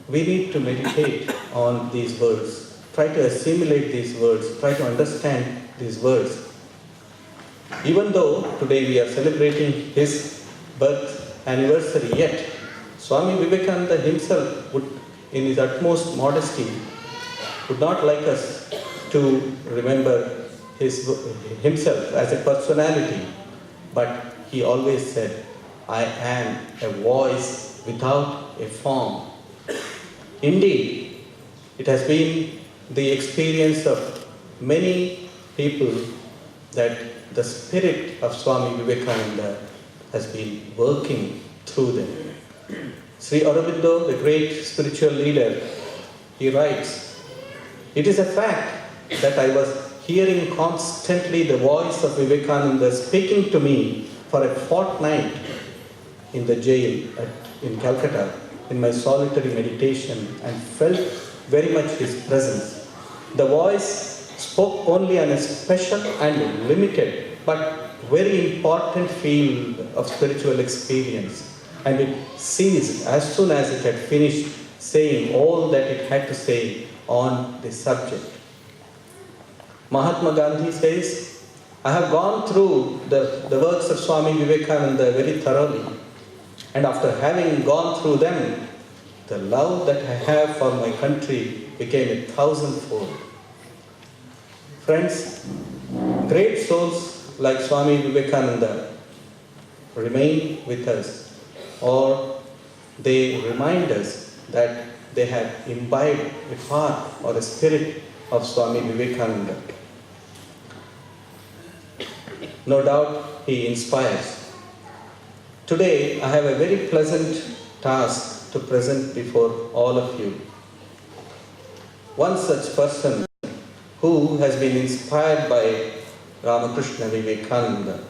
We need to meditate on these words, try to assimilate these words, try to understand these words. Even though today we are celebrating his birth anniversary, yet Swami Vivekananda himself would, in his utmost modesty, would not like us to remember himself as a personality, but he always said, I am a voice without a form. Indeed, it has been the experience of many people that the spirit of Swami Vivekananda has been working through them. Sri Aurobindo, the great spiritual leader, he writes, it is a fact that I was hearing constantly the voice of Vivekananda speaking to me for a fortnight in the jail in Calcutta in my solitary meditation and felt very much his presence. The voice spoke only on a special and limited but very important field of spiritual experience, and it ceased as soon as it had finished saying all that it had to say on the subject. Mahatma Gandhi says, I have gone through the works of Swami Vivekananda very thoroughly, and after having gone through them, the love that I have for my country became 1,000-fold. Friends, great souls like Swami Vivekananda remain with us, or they remind us that they have imbibed a part or a spirit of Swami Vivekananda. No doubt he inspires. Today I have a very pleasant task to present before all of you. One such person who has been inspired by Ramakrishna Vivekananda.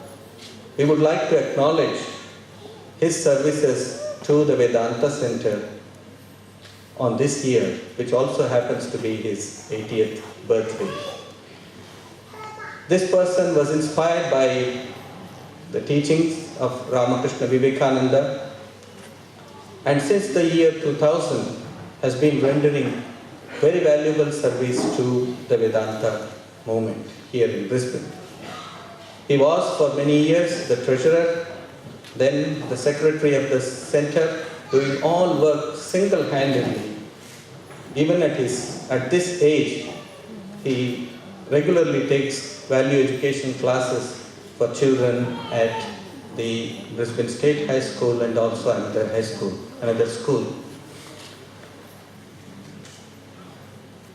We would like to acknowledge his services to the Vedanta Centre on this year, which also happens to be his 80th birthday. This person was inspired by the teachings of Ramakrishna Vivekananda, and since the year 2000 has been rendering very valuable service to the Vedanta movement here in Brisbane. He was for many years the treasurer, then the secretary of the centre, doing all work single-handedly. Even at this age, he regularly takes value education classes for children at the Brisbane State High School and also another school.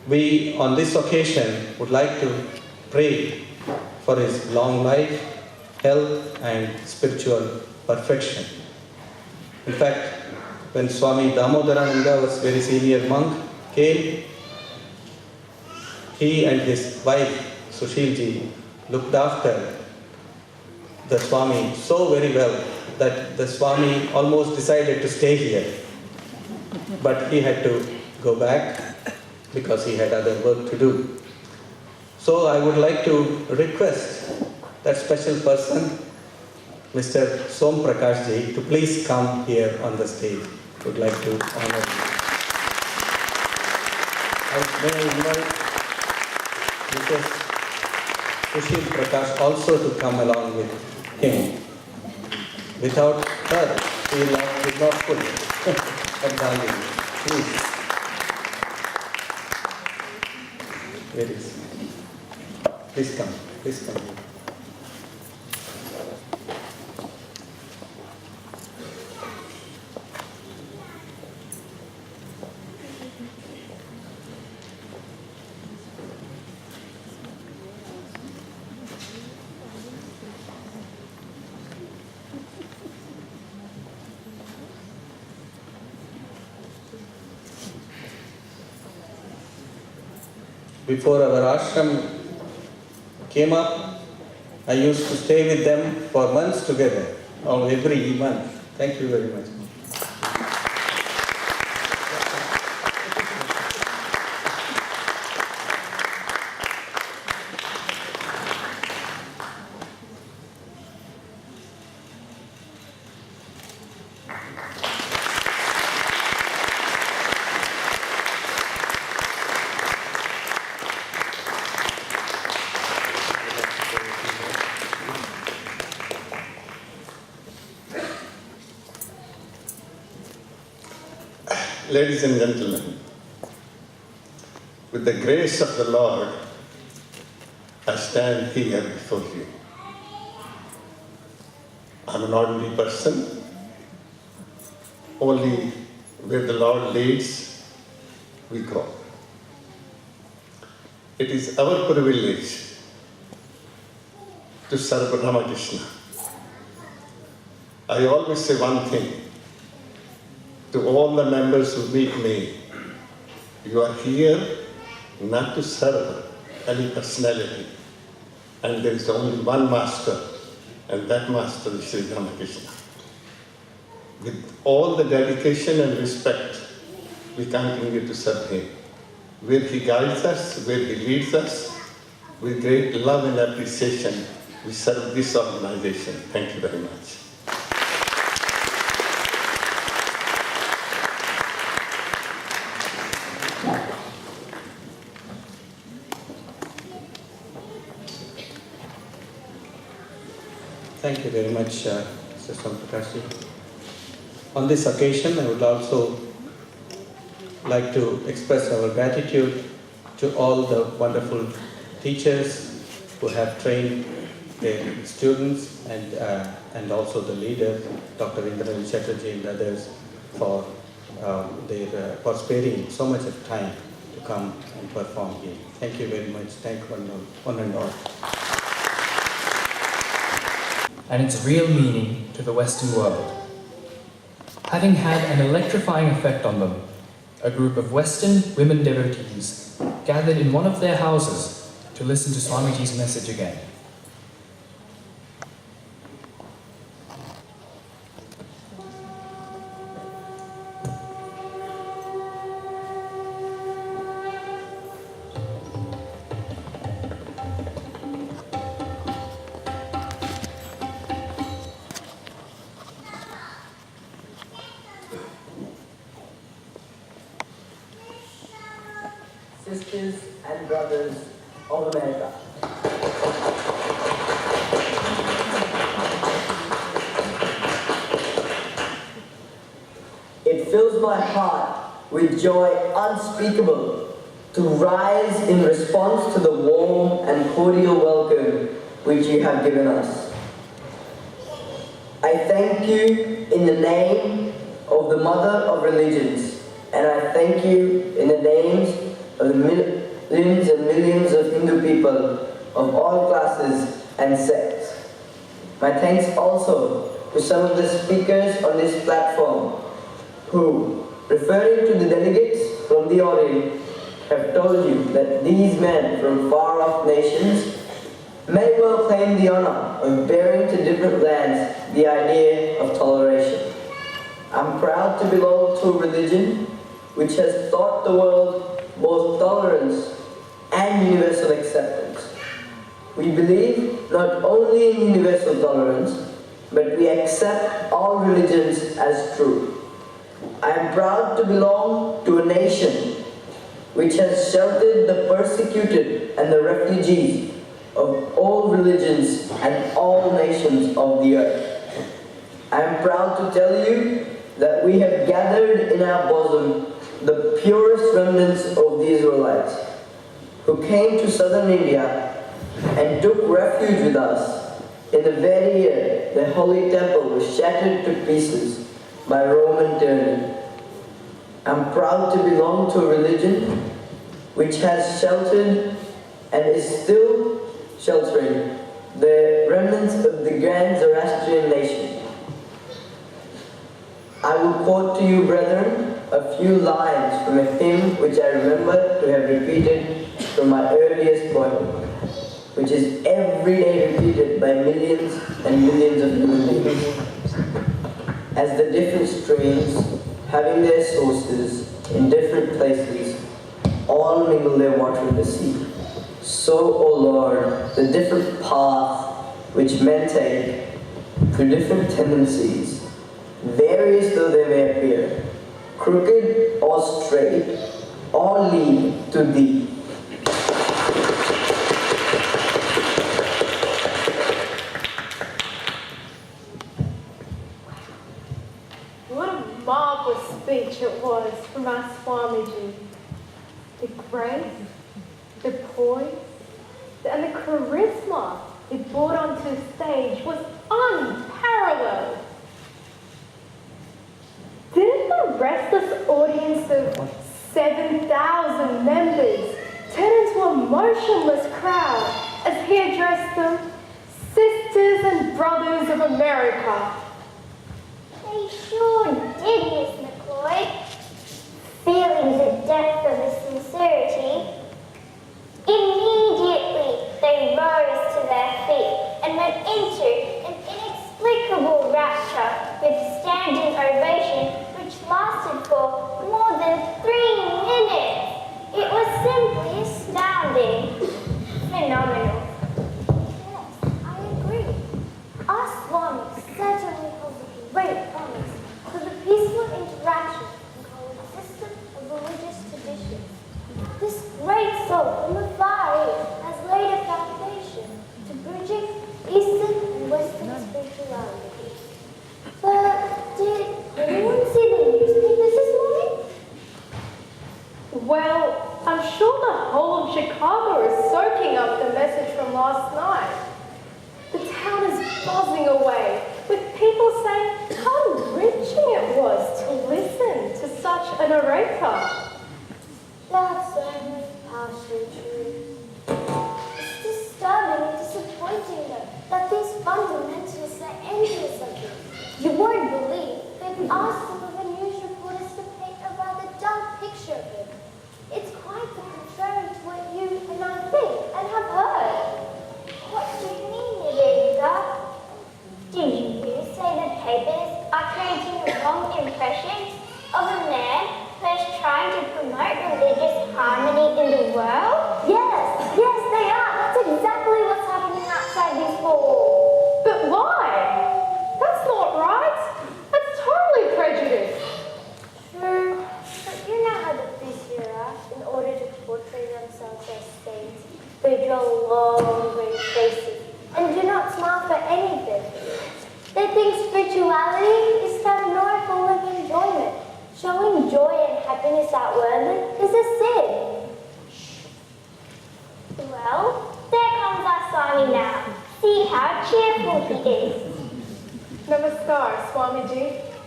We, on this occasion, would like to pray for his long life, health, and spiritual perfection. In fact, when Swami Damodarananda was very senior monk, came, he and his wife, Sushilji, looked after the Swami so very well that the Swami almost decided to stay here. But he had to go back because he had other work to do. So I would like to request that special person, Mr. Som Prakash ji, to please come here on the stage. I would like to honor him. May I invite Mrs. Sushil Prakash also to come along with him. Without her, he would not put Shraddhanjali. Please. Where is he? Please come. Please come. Before our ashram came up, I used to stay with them for months together. or every month. Thank you very much. Ladies and gentlemen, with the grace of the Lord, I stand here before you. I'm an ordinary person. Only where the Lord leads, we go. It is our privilege to serve Ramakrishna. I always say one thing to all the members who meet me: you are here not to serve any personality, and there is only one master, and that master is Sri Ramakrishna. With all the dedication and respect, we continue to serve him. Where he guides us, where he leads us, with great love and appreciation, we serve this organization. Thank you very much. Thank you very much, Mr. Prakash. On this occasion, I would also like to express our gratitude to all the wonderful teachers who have trained their students, and also the leader, Dr. Indooroopilly Chatterjee, and others for for sparing so much of time to come and perform here. Thank you very much. Thank one and all. And its real meaning to the Western world. Having had an electrifying effect on them, a group of Western women devotees gathered in one of their houses to listen to Swamiji's message again. Sisters and brothers of America. It fills my heart with joy unspeakable to rise in response to the warm and cordial welcome which you have given us. I thank you in the name of the Mother of Religions, and I thank you in the names of the millions and millions of Hindu people of all classes and sects. My thanks also to some of the speakers on this platform who, referring to the delegates from the Orient, have told you that these men from far-off nations may well claim the honor of bearing to different lands the idea of toleration. I'm proud to belong to a religion which has taught the world both tolerance and universal acceptance. We believe not only in universal tolerance, but we accept all religions as true. I am proud to belong to a nation which has sheltered the persecuted and the refugees of all religions and all nations of the earth. I am proud to tell you that we have gathered in our bosom the purest remnants of the Israelites, who came to southern India and took refuge with us in the very year the Holy Temple was shattered to pieces by Roman tyranny. I'm proud to belong to a religion which has sheltered and is still sheltering the remnants of the grand Zoroastrian nation. I will quote to you, brethren, a few lines from a hymn which I remember to have repeated from my earliest boyhood, which is every day repeated by millions and millions of human beings. as the different streams, having their sources in different places, all mingle their water in the sea. So, O Lord, the different path which men take through different tendencies, various though they may appear, crooked or straight, all lead to Thee. What a marvellous speech it was from our Swamiji. The grace, the poise, and the charisma it brought onto the stage was unparalleled. Didn't the restless audience of 7,000 members turn into a motionless crowd as he addressed them, sisters and brothers of America? They sure did, Miss McCloy. Feeling the depth of the sincerity, immediately they rose to their feet and went into an inexplicable rapture with standing ovation which lasted for more than 3 minutes. It was simply astounding. Phenomenal. Yes, I agree. Our Swami certainly holds a great promise for the peaceful interaction and coexistence of religious traditions. This great soul from the Far East has laid a foundation to bridging Eastern and Western spirituality. But did anyone see the newspapers this morning? Well, I'm sure the whole of Chicago is soaking up the message from last night. The town is buzzing away with people saying how enriching it was to listen to such an orator. That's only partially true. It's disturbing and disappointing though that these fundamentalists are envious of him. You won't believe they've asked some of the news reporters to paint a rather dull picture of him. It's quite the contrary to what you and I think and have heard. What do you mean, Vedanta? Do you say the papers are creating the wrong impression of a man who is trying to promote religious harmony in the world? Yes, they are. That's exactly what's happening outside these walls. But why? That's not right. That's totally prejudiced. True, but you know how the priests here are. In order to portray themselves as saints, they draw long, grey faces and do not smile for anything. They think spirituality is to have no form of enjoyment. Showing joy and happiness outwardly is a sin. Well, there comes our Swami now. See how cheerful he is. Namaskar, Swamiji.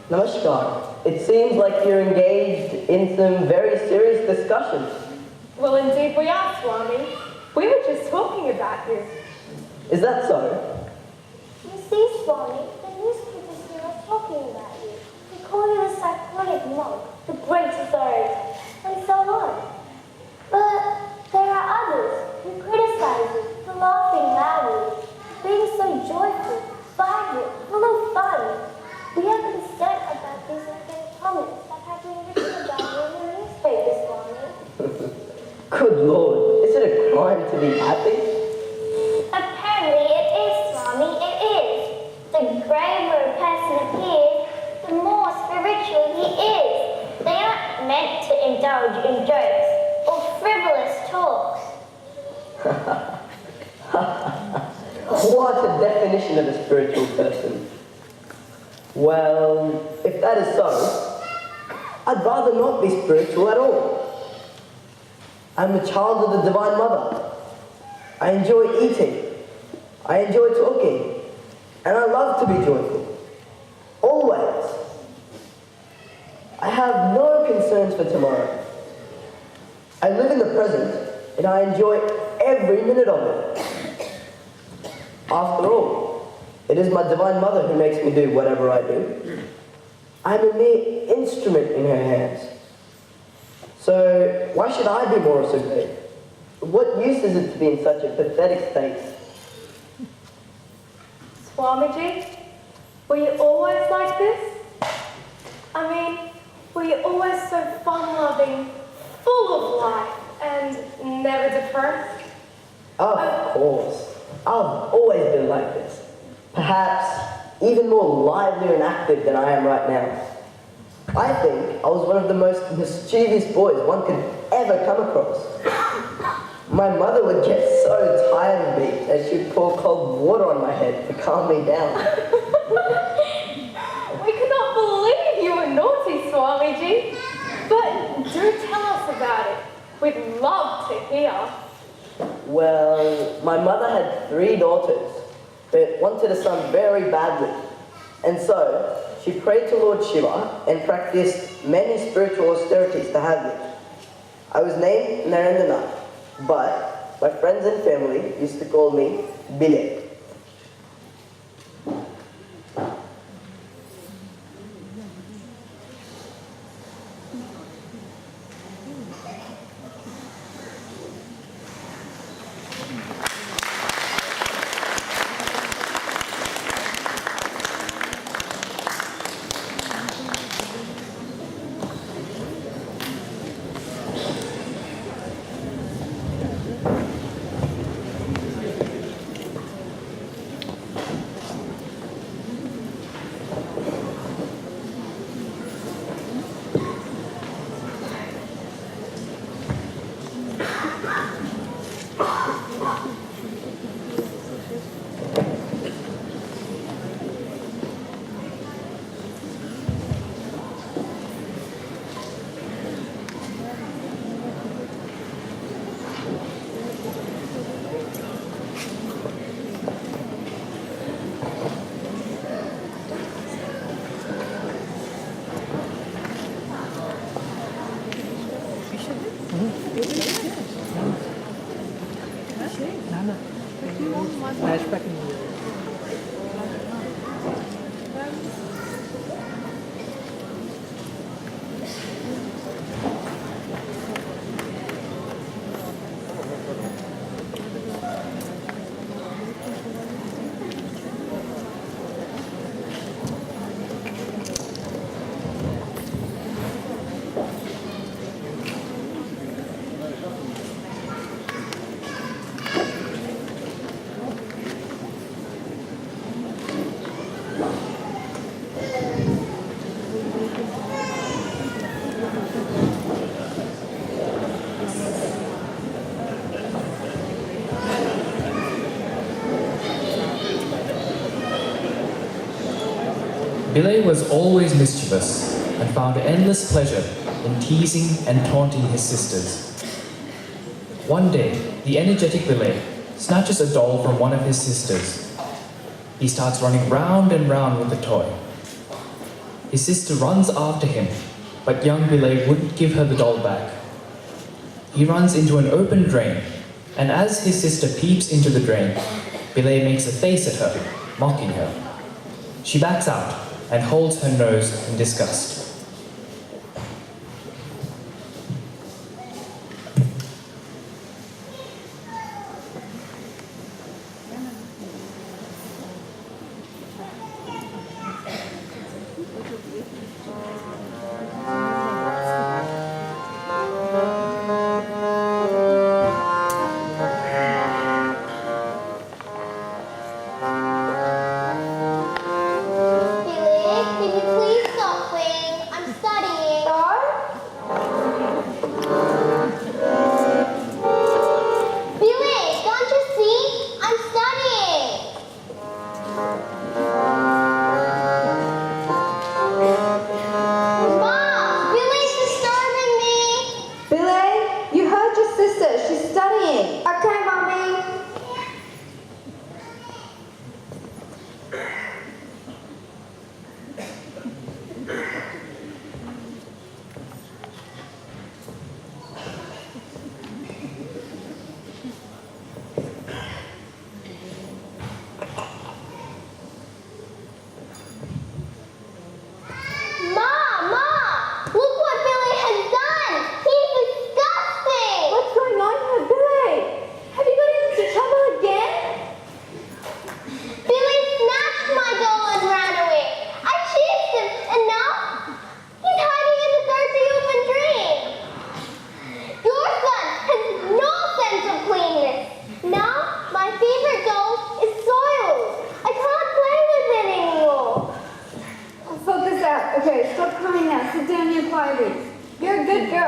Namaskar. It seems like you're engaged in some very serious discussions. Well, indeed we are, Swami. We were just talking about you. Is that so? You see, Swami, the newspapers here are talking about you. They call you the cyclonic monk, the great authority, and so on. But there are others who criticize you for laughing loudly, being so joyful, vibrant, full of fun. We are concerned about these negative comments that have been written about you in the newspapers, Swami. Good Lord, is it a crime to be happy? Apparently it is, Swami, it is. The graver a person appears, the more spiritual he is. They aren't meant to indulge in jokes or frivolous talks. What a definition of a spiritual person. Well, if that is so, I'd rather not be spiritual at all. I'm a child of the Divine Mother. I enjoy eating. I enjoy talking. And I love to be joyful. Always. I have no concerns for tomorrow. I live in the present, and I enjoy every minute of it. After all, it is my Divine Mother who makes me do whatever I do. I'm a mere instrument in her hands. So why should I be more subdued? What use is it to be in such a pathetic state? Swamiji, Were you always like this? I mean, were you always so fun-loving, full of life, and never depressed? Of course. I've always been like this. Perhaps even more lively and active than I am right now. I think I was one of the most mischievous boys one could ever come across. My mother would get so tired of me that she'd pour cold water on my head to calm me down. We could not believe you were naughty, Swamiji. But do tell us about it. We'd love to hear. Well, my mother had 3 daughters, but wanted a son very badly. And so, she prayed to Lord Shiva and practiced many spiritual austerities to have me. I was named Narendra, but my friends and family used to call me Bile. Billy was always mischievous and found endless pleasure in teasing and taunting his sisters. One day, the energetic Billy snatches a doll from one of his sisters. He starts running round and round with the toy. His sister runs after him, but young Billy wouldn't give her the doll back. He runs into an open drain, and as his sister peeps into the drain, Billy makes a face at her, mocking her. She backs out and holds her nose in disgust.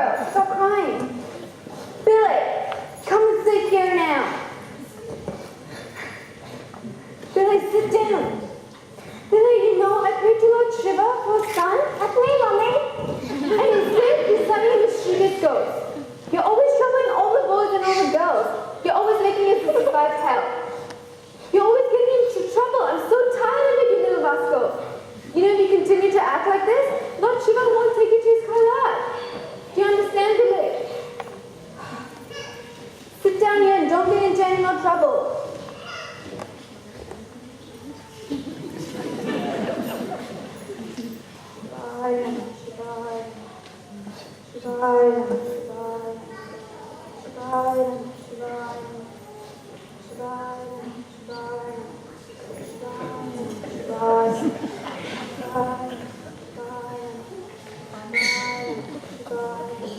girl, stop crying. Billy, come and sit here now. Billy, sit down. Billy, you know I prayed to Lord Shiva for a son. That's me, Mommy. And instead, you're studying a mischievous ghost. You're always troubling all the boys and all the girls. You're always making us survive hell. You're always getting into trouble. I'm so tired of it, you little rascal. You know, if you continue to act like this, Lord Shiva won't take you to his Kailash. Do you understand, Billy? Sit down here and don't get into any more trouble.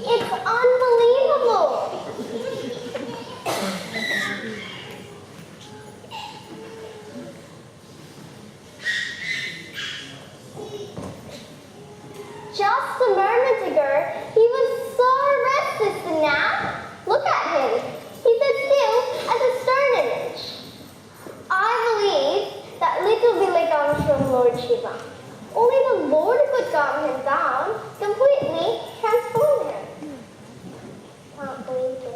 It's unbelievable. Just a moment ago, he was so restless, and now, look at him. He's as still as a stone image. I believe that little Billy comes from Lord Shiva. Only the Lord could calm him down, completely transform him. Can't believe it.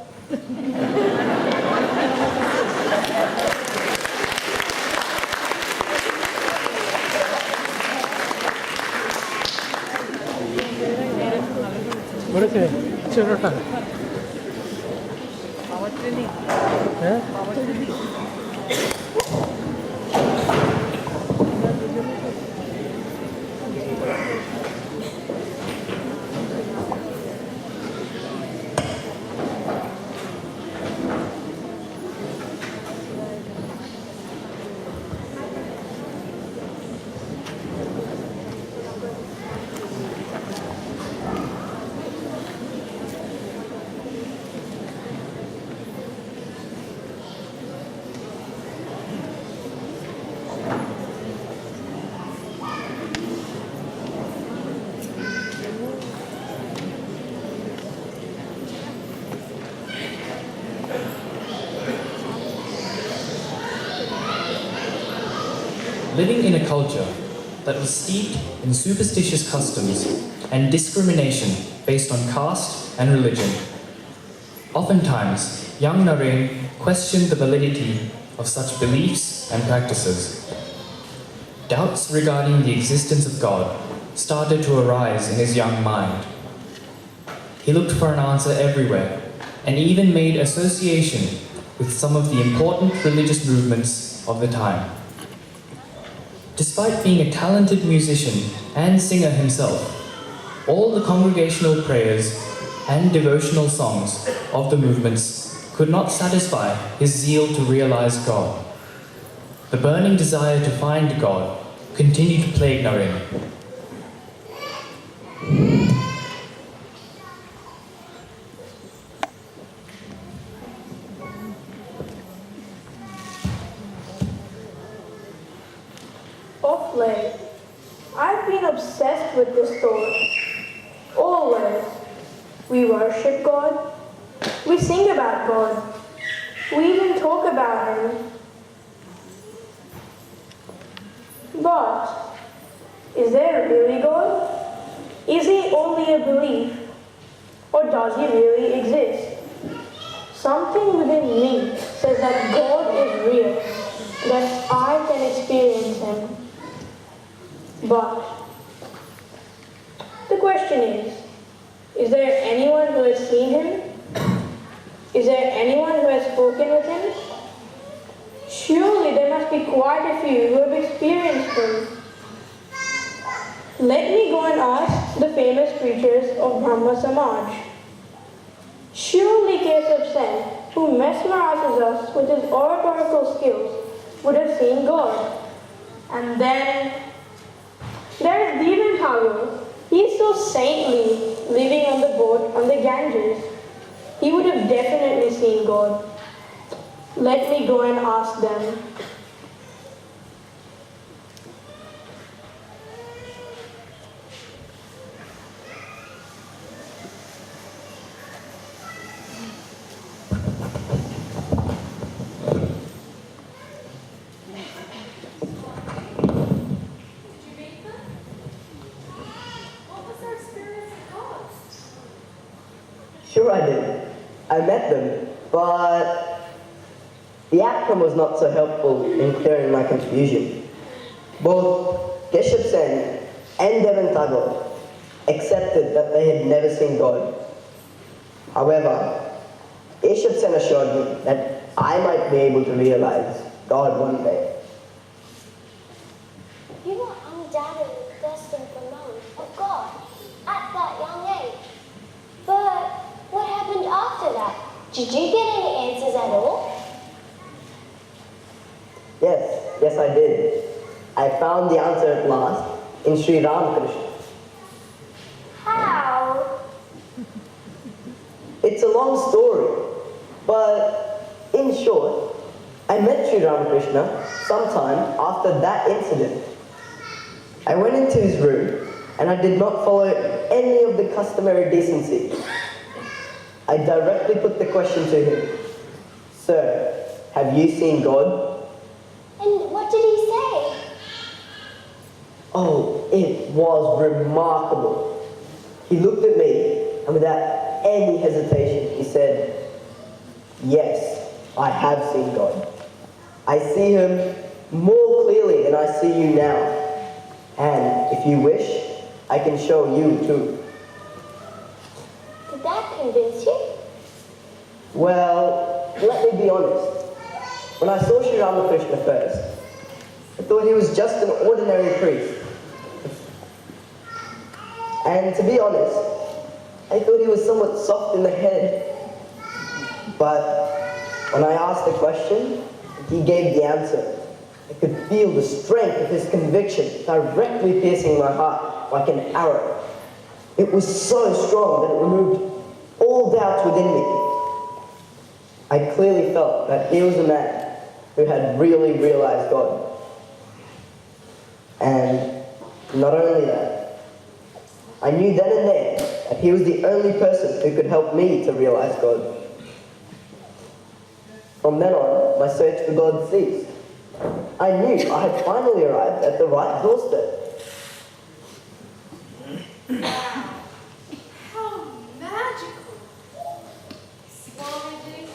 Living in a culture that was steeped in superstitious customs and discrimination based on caste and religion. Oftentimes, young Naren questioned the validity of such beliefs and practices. Doubts regarding the existence of God started to arise in his young mind. He looked for an answer everywhere and even made association with some of the important religious movements of the time. Despite being a talented musician and singer himself, all the congregational prayers and devotional songs of the movements could not satisfy his zeal to realize God. The burning desire to find God continued to plague Naren. Of late, I've been obsessed with this thought. Always. We worship God. We sing about God. We even talk about Him. But, is there really God? Is He only a belief? Or does He really exist? Something within me says that God is real, that I can experience Him. But the question is there anyone who has seen Him? Is there anyone who has spoken with Him? Surely there must be quite a few who have experienced Him. Let me go and ask the famous preachers of Brahma Samaj. Surely Keshav Sen, who mesmerizes us with his oratorical skills, would have seen God. And then there is Devan Tagore. He is so saintly, living on the boat on the Ganges. He would have definitely seen God. Let me go and ask them. Sure I did. I met them, but the outcome was not so helpful in clearing my confusion. Both Keshav Sen and Devon Tagore accepted that they had never seen God. However, Keshav Sen assured me that I might be able to realize God one day. You were undoubtedly destined for knowledge of God at that young age. But what happened after that? Did you get any answers at all? Yes, I did. I found the answer at last in Sri Ramakrishna. How? It's a long story, but in short, I met Sri Ramakrishna sometime after that incident. I went into his room and I did not follow any of the customary decency. I directly put the question to him, "Sir, have you seen God?" And what did he say? Oh, it was remarkable. He looked at me and without any hesitation, he said, "Yes, I have seen God. I see him more clearly than I see you now. And if you wish, I can show you too." Did that convince you? Well, let me be honest. When I saw Sri Ramakrishna first, I thought he was just an ordinary priest. And to be honest, I thought he was somewhat soft in the head. But when I asked the question, he gave the answer. I could feel the strength of his conviction directly piercing my heart like an arrow. It was so strong that it removed all doubts within me. I clearly felt that he was a man who had really realized God. And not only that, I knew then and there that he was the only person who could help me to realize God. From then on, my search for God ceased. I knew I had finally arrived at the right doorstep. How magical! Swamiji,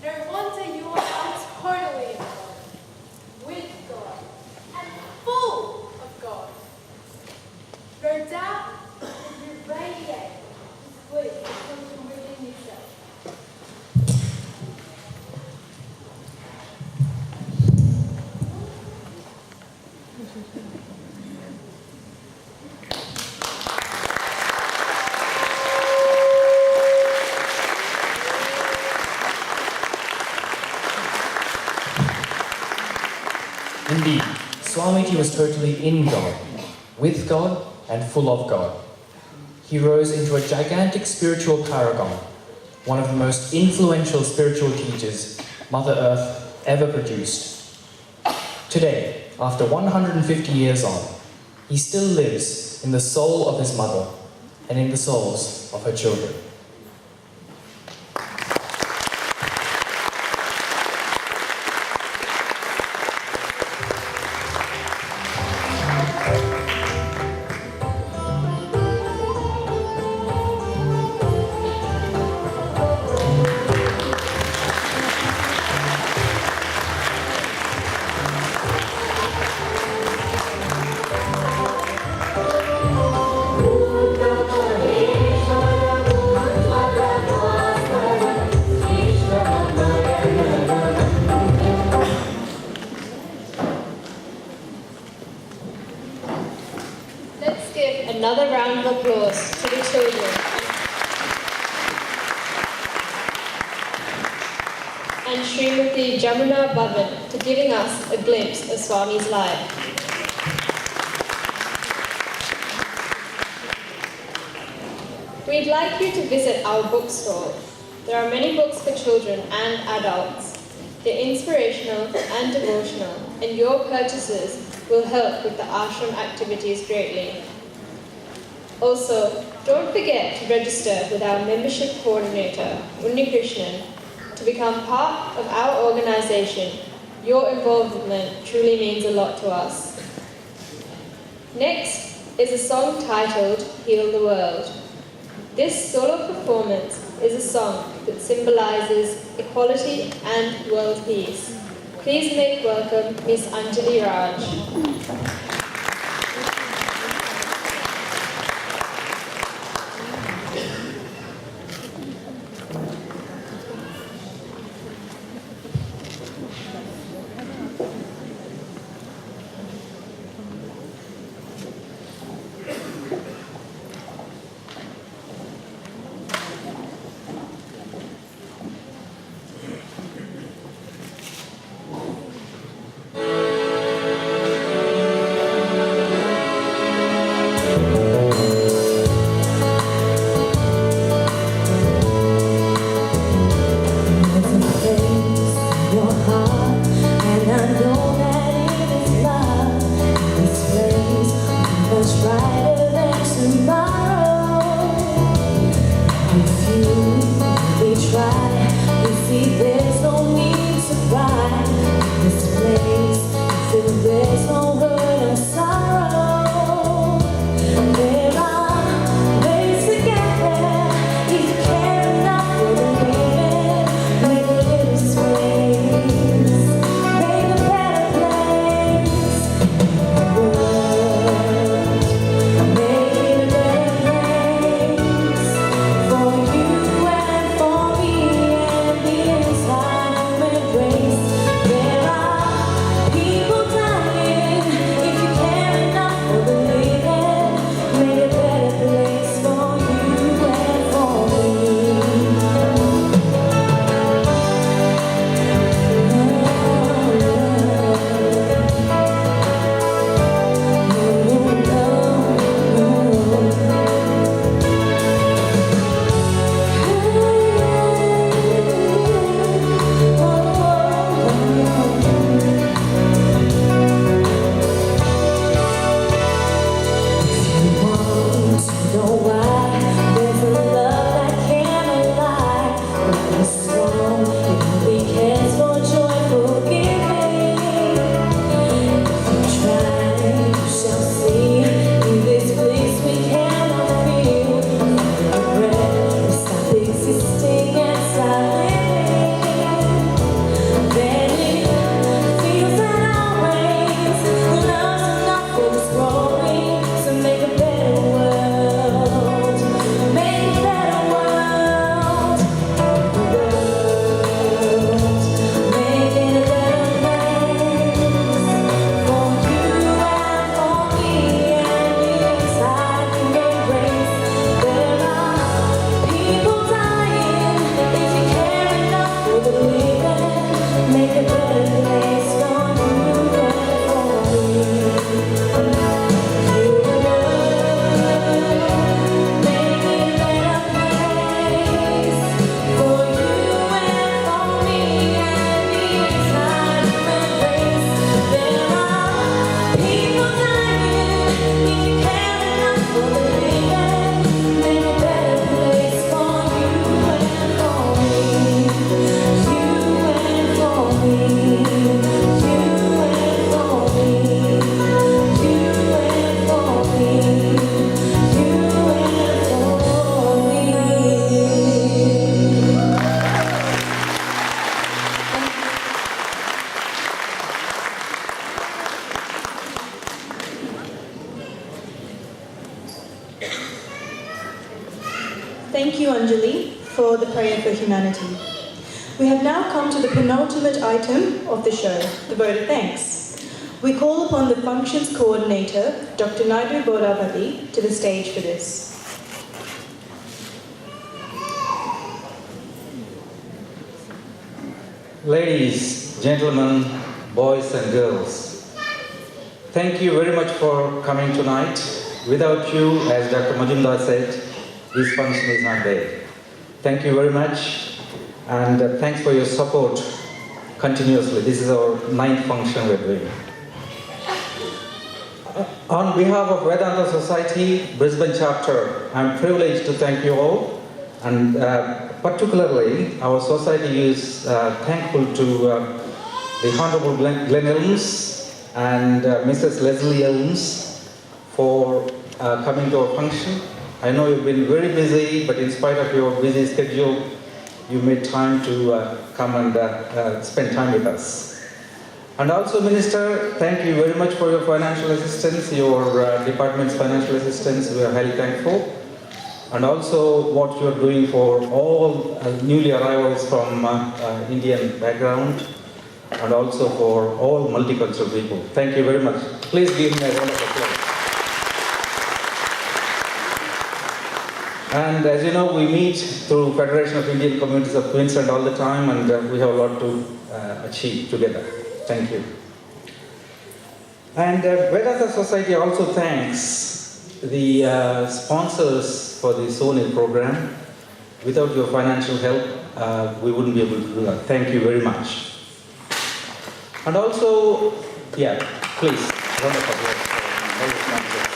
no wonder you are totally in love with God and full of God. No doubt you radiate this bliss that comes from within yourself. Indeed, Swamiji was totally in God, with God, and full of God. He rose into a gigantic spiritual paragon, one of the most influential spiritual teachers Mother Earth ever produced. Today, after 150 years on, he still lives in the soul of his mother and in the souls of her children. Let's give another round of applause to the children and Srimati Jamuna Bhavan for giving us a glimpse of Swami's life. We'd like you to visit our bookstore. There are many books for children and adults. They're inspirational and devotional, and your purchases will help with the ashram activities greatly. Also, don't forget to register with our membership coordinator, Unni Krishnan, to become part of our organisation. Your involvement truly means a lot to us. Next is a song titled Heal the World. This solo performance is a song that symbolizes equality and world peace. Please make welcome Miss Anjali Raj. Thank you, Anjali, for the prayer for humanity. We have now come to the penultimate item of the show, the vote of thanks. We call upon the functions coordinator, Dr. Naidu Bodavati, to the stage for this. Ladies, gentlemen, boys and girls, thank you very much for coming tonight. Without you, as Dr. Majumdar said, this function is not there. Thank you very much, and thanks for your support continuously. This is our 9th function we're doing. On behalf of Vedanta Society, Brisbane Chapter, I'm privileged to thank you all, and particularly our society is thankful to the Honourable Glen Elmes and Mrs. Leslie Elmes for coming to our function. I know you've been very busy, but in spite of your busy schedule, you made time to come and spend time with us. And also, Minister, thank you very much for your financial assistance, your department's financial assistance. We are highly thankful. And also what you are doing for all newly arrivals from Indian background, and also for all multicultural people. Thank you very much. Please give me a round of applause. And as you know, we meet through Federation of Indian Communities of Queensland all the time, and we have a lot to achieve together. Thank you. And Vedanta Society also thanks the sponsors for the Sony program. Without your financial help, we wouldn't be able to do that. Thank you very much. And also, yeah, please, round of applause for all the sponsors.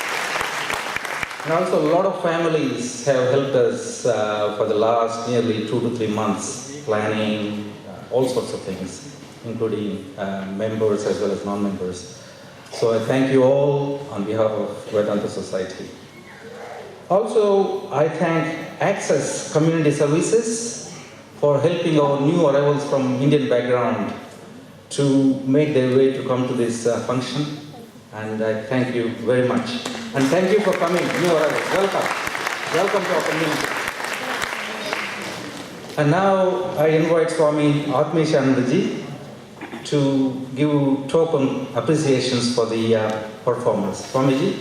And also, a lot of families have helped us for the last nearly 2 to 3 months, planning all sorts of things, including members as well as non-members. So I thank you all on behalf of Vedanta Society. Also, I thank Access Community Services for helping our new arrivals from Indian background to make their way to come to this function. And I thank you very much. And thank you for coming, new arrivals. Welcome. Welcome to our community. And now I invite Swami Atmeshanandaji to give token appreciations for the performance. Swamiji.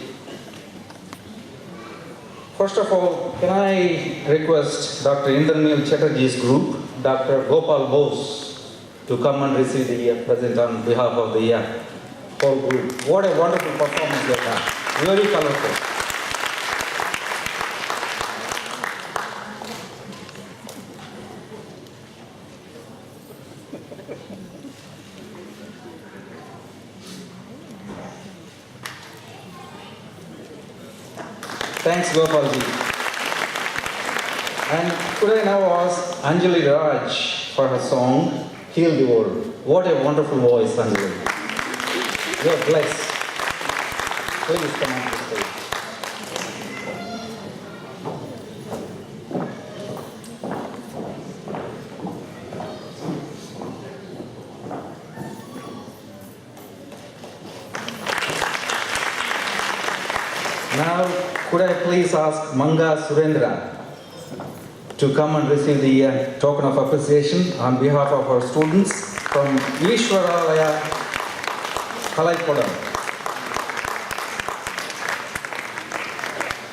First of all, can I request Dr. Indooroopilly Chatterjee's group, Dr. Gopal Bose, to come and receive the present on behalf of the whole group. What a wonderful performance they have. Very colorful. Thanks, Gopalji. And could I now ask Anjali Raj for her song, Heal the World. What a wonderful voice, Anjali. You are blessed. Please come on the stage. Now, could I please ask Manga Surendra to come and receive the token of appreciation on behalf of our students from Ishwaralaya Kalaikodam.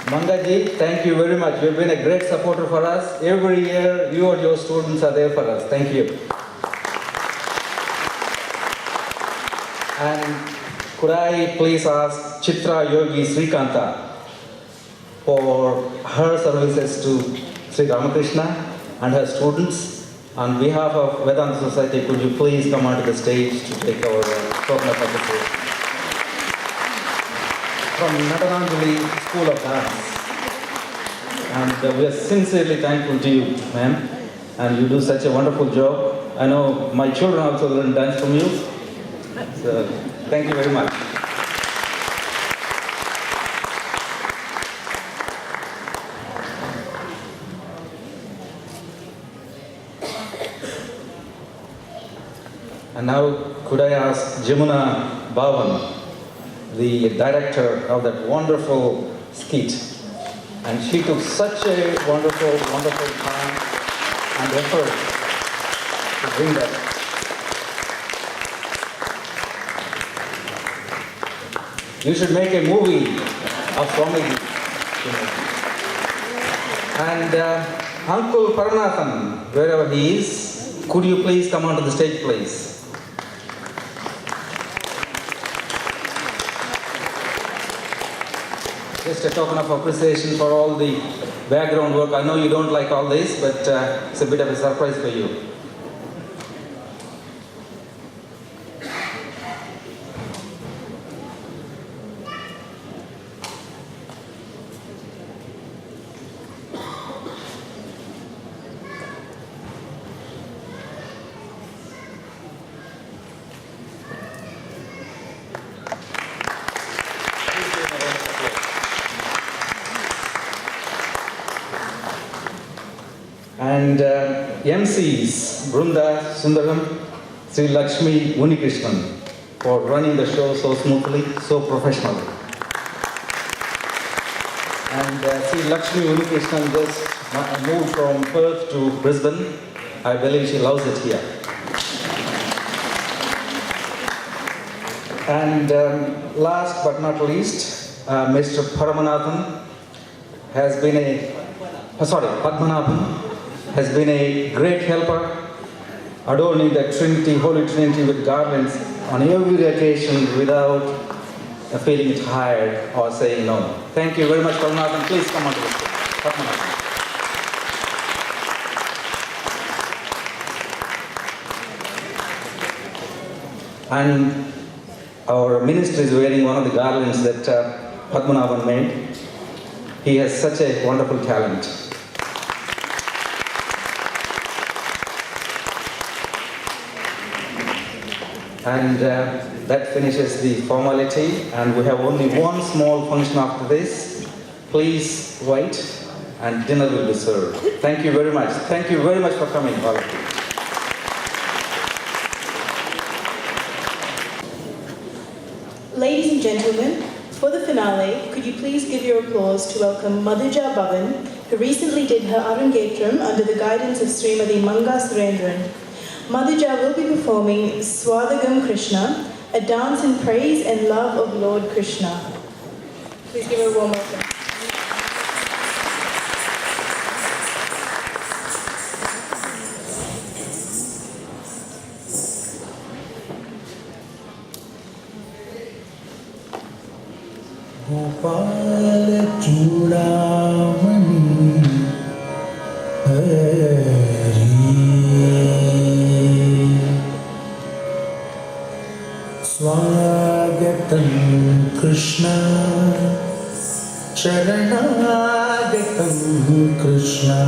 Mangaji, thank you very much. You've been a great supporter for us. Every year, you and your students are there for us. Thank you. And could I please ask Chitra Yogi Srikanta for her services to Sri Ramakrishna and her students. On behalf of Vedanta Society, could you please come onto the stage to take our token of appreciation. From Nadananjali School of Dance. And we are sincerely thankful to you, ma'am. And you do such a wonderful job. I know my children also learn dance from you. So, thank you very much. And now, could I ask Jamuna Bhavan, the director of that wonderful skit, and she took such a wonderful, wonderful time and effort to bring that. You should make a movie of Swamiji. And Uncle Paranathan, wherever he is, could you please come onto the stage, please? Just a token of appreciation for all the background work. I know you don't like all this, but it's a bit of a surprise for you. And MCs, Brunda Sundaram, Sri Lakshmi Unikrishnan, for running the show so smoothly, so professionally. And Sri Lakshmi Unikrishnan just moved from Perth to Brisbane. I believe she loves it here. And last but not least, Mr. Paramanathan has been Padmanabhan has been a great helper, adorning the Trinity, Holy Trinity with garlands on every occasion without feeling tired or saying no. Thank you very much, Padmanabhan. Please come on to the stage. Padmanabhan. And our minister is wearing one of the garlands that Padmanabhan made. He has such a wonderful talent. And that finishes the formality, and we have only one small function after this. Please wait, and dinner will be served. Thank you very much. Thank you very much for coming, all of you. Ladies and gentlemen, for the finale, could you please give your applause to welcome Madhuja Bhavan, who recently did her Arangetram under the guidance of Srimati Manga Surendran. Madhuja will be performing Swadagam Krishna, a dance in praise and love of Lord Krishna. Please give her a warm welcome. Gopal Chudamani Hari Swagatam Krishna Sharanagatam Krishna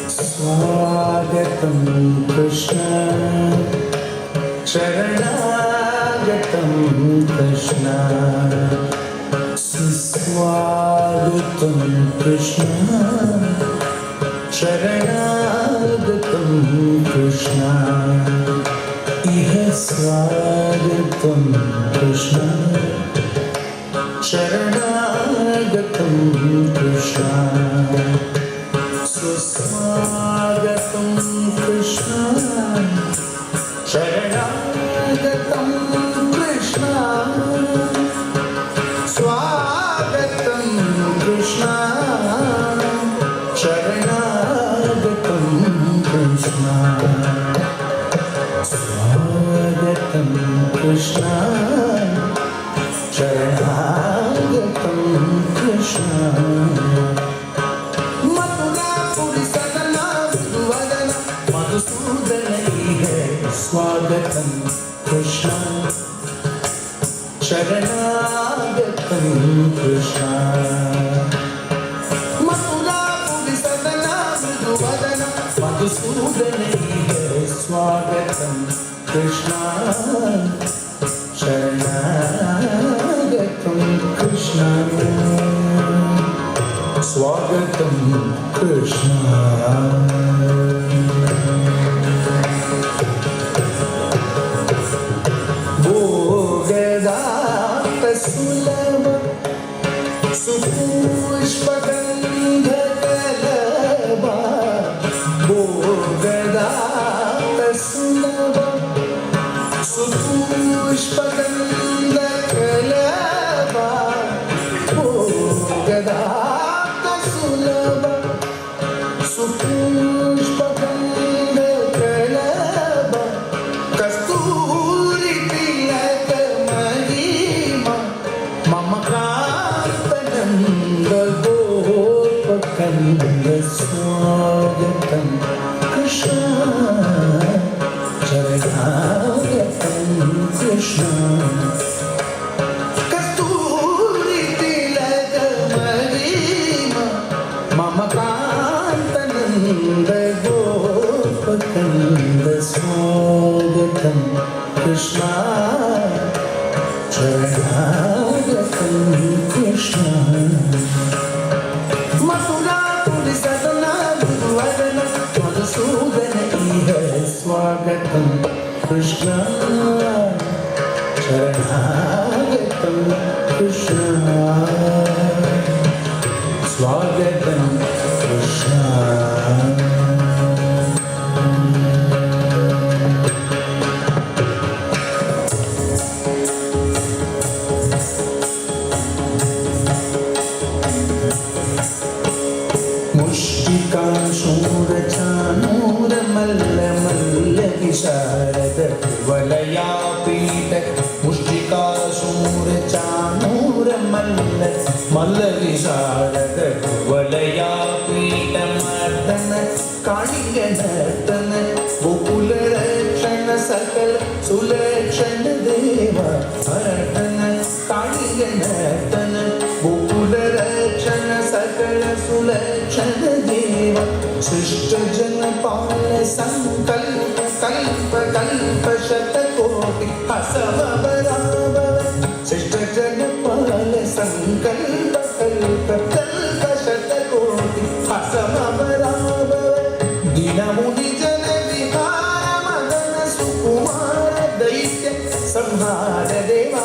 Swagatam Krishna Sharanagatam Krishna Swagatam Krishna Sharanagatam Krishna Iha Swagatam Krishna Sharanagatam Krishna Swagatam Krishna Sharanagatam Krishna Swagatam Krishna Sharanagatam Krishna Swagatam Krishna Sharanagatam Krishna Mathurapuri Sadana Viduvadana Madhusudana Swagatam Krishna Sharanagatam Krishna Mathurapuri Sadana Viduvadana Madhusudana Swagatam Krishna Sharanagatam Krishna Swagatam Krishna Bhogadata Sulava Supushpagandha Kalaba Bhogadata Sulava Supushpagandha Kalaba Bhogadata Sulava Supushpagandha Kalaba Kasturi Tilaka Mahima Mama Kantananda Gopakanda Swagatam Krishna Sharanagatam Krishna Kasturi Tilaka Mahima Mama Kantananda Gopakanda Swagatam Krishna Sharanagatam Krishna Mathurapuri Sadana Vardhana Madhusudana Ihe Swagatam Krishna Sharanagatam Krishna Swagatam Krishna Shurachanur Malla Malla Visharada Valaya Pita Mushtika Shurachanur Malla Malla Visharada Valaya Pita Mardana Kaliganatana Gokula Rakshana Sakala Sulakshana Deva Ardana Kaliganatana Gokula Rakshana Sakala Sulakshana Deva Srishta Jana Pala Sankalpa Kalpa Kalpa Shatakoti Asama Barabha Srishta Jana Pala Sankalpa Kalpa Kalpa Shatakoti Asama Barabha Dinamuni Jana Vihara Madana Sukumara Daitya Samhara Deva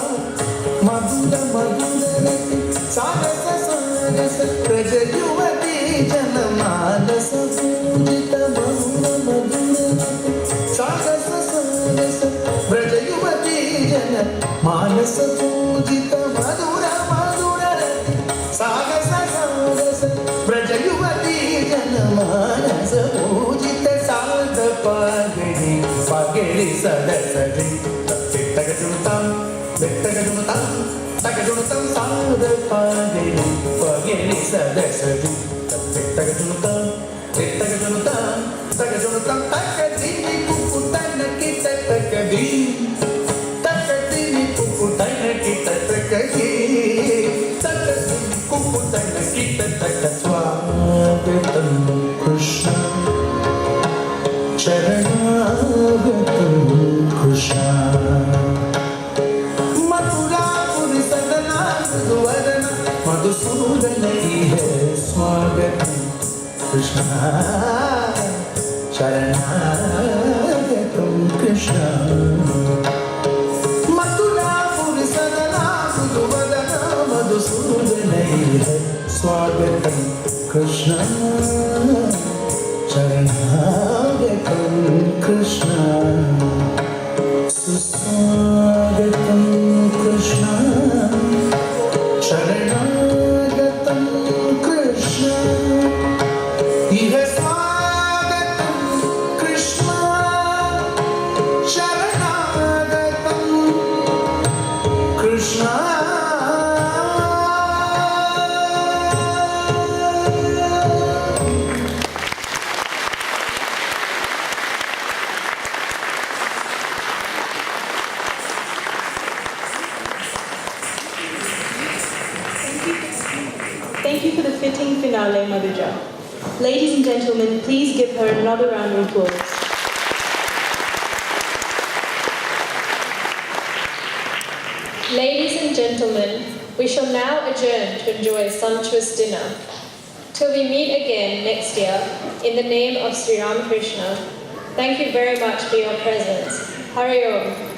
Madhura Madhura Sagasa Sagasa Praja Yuvati Jana Manasa Pujita Madhura Madhura Sagasa Sagasa Praja Yuvati Jana Manasa Pujita Madhura Madhura Sagasa Sagasa Praja Yuvati Jana Manasa Pujita Sada Pagani Pagani Sadasadi Tagadutam Tagadutam Tagadutam Sada Pagani Pagani Sadasadi Tagadutam Tagadutam Tagadutam Takadini Puputana Kita Takadi Takadini Puputana Kita Takadi Takadini Puputana Kita Takaswagatam Krishna Sharanagatam Krishna Madhusudana Ihe Swagatam Krishna Sharanagatam Krishna Mathura Purisadana Madhuvadana Madhusudana Ihe Swagatam Krishna Sharanagatam Krishna Suswagatam Krishna Sharanagatam Krishna Ihe Swagatam Krishna Sharanagatam Krishna Thank you for the fitting finale, Madhuja. Ladies and gentlemen, please give her another round of applause. Ladies and gentlemen, we shall now adjourn to enjoy a sumptuous dinner. Till we meet again next year, in the name of Sri Ramakrishna, thank you very much for your presence. Hari Om.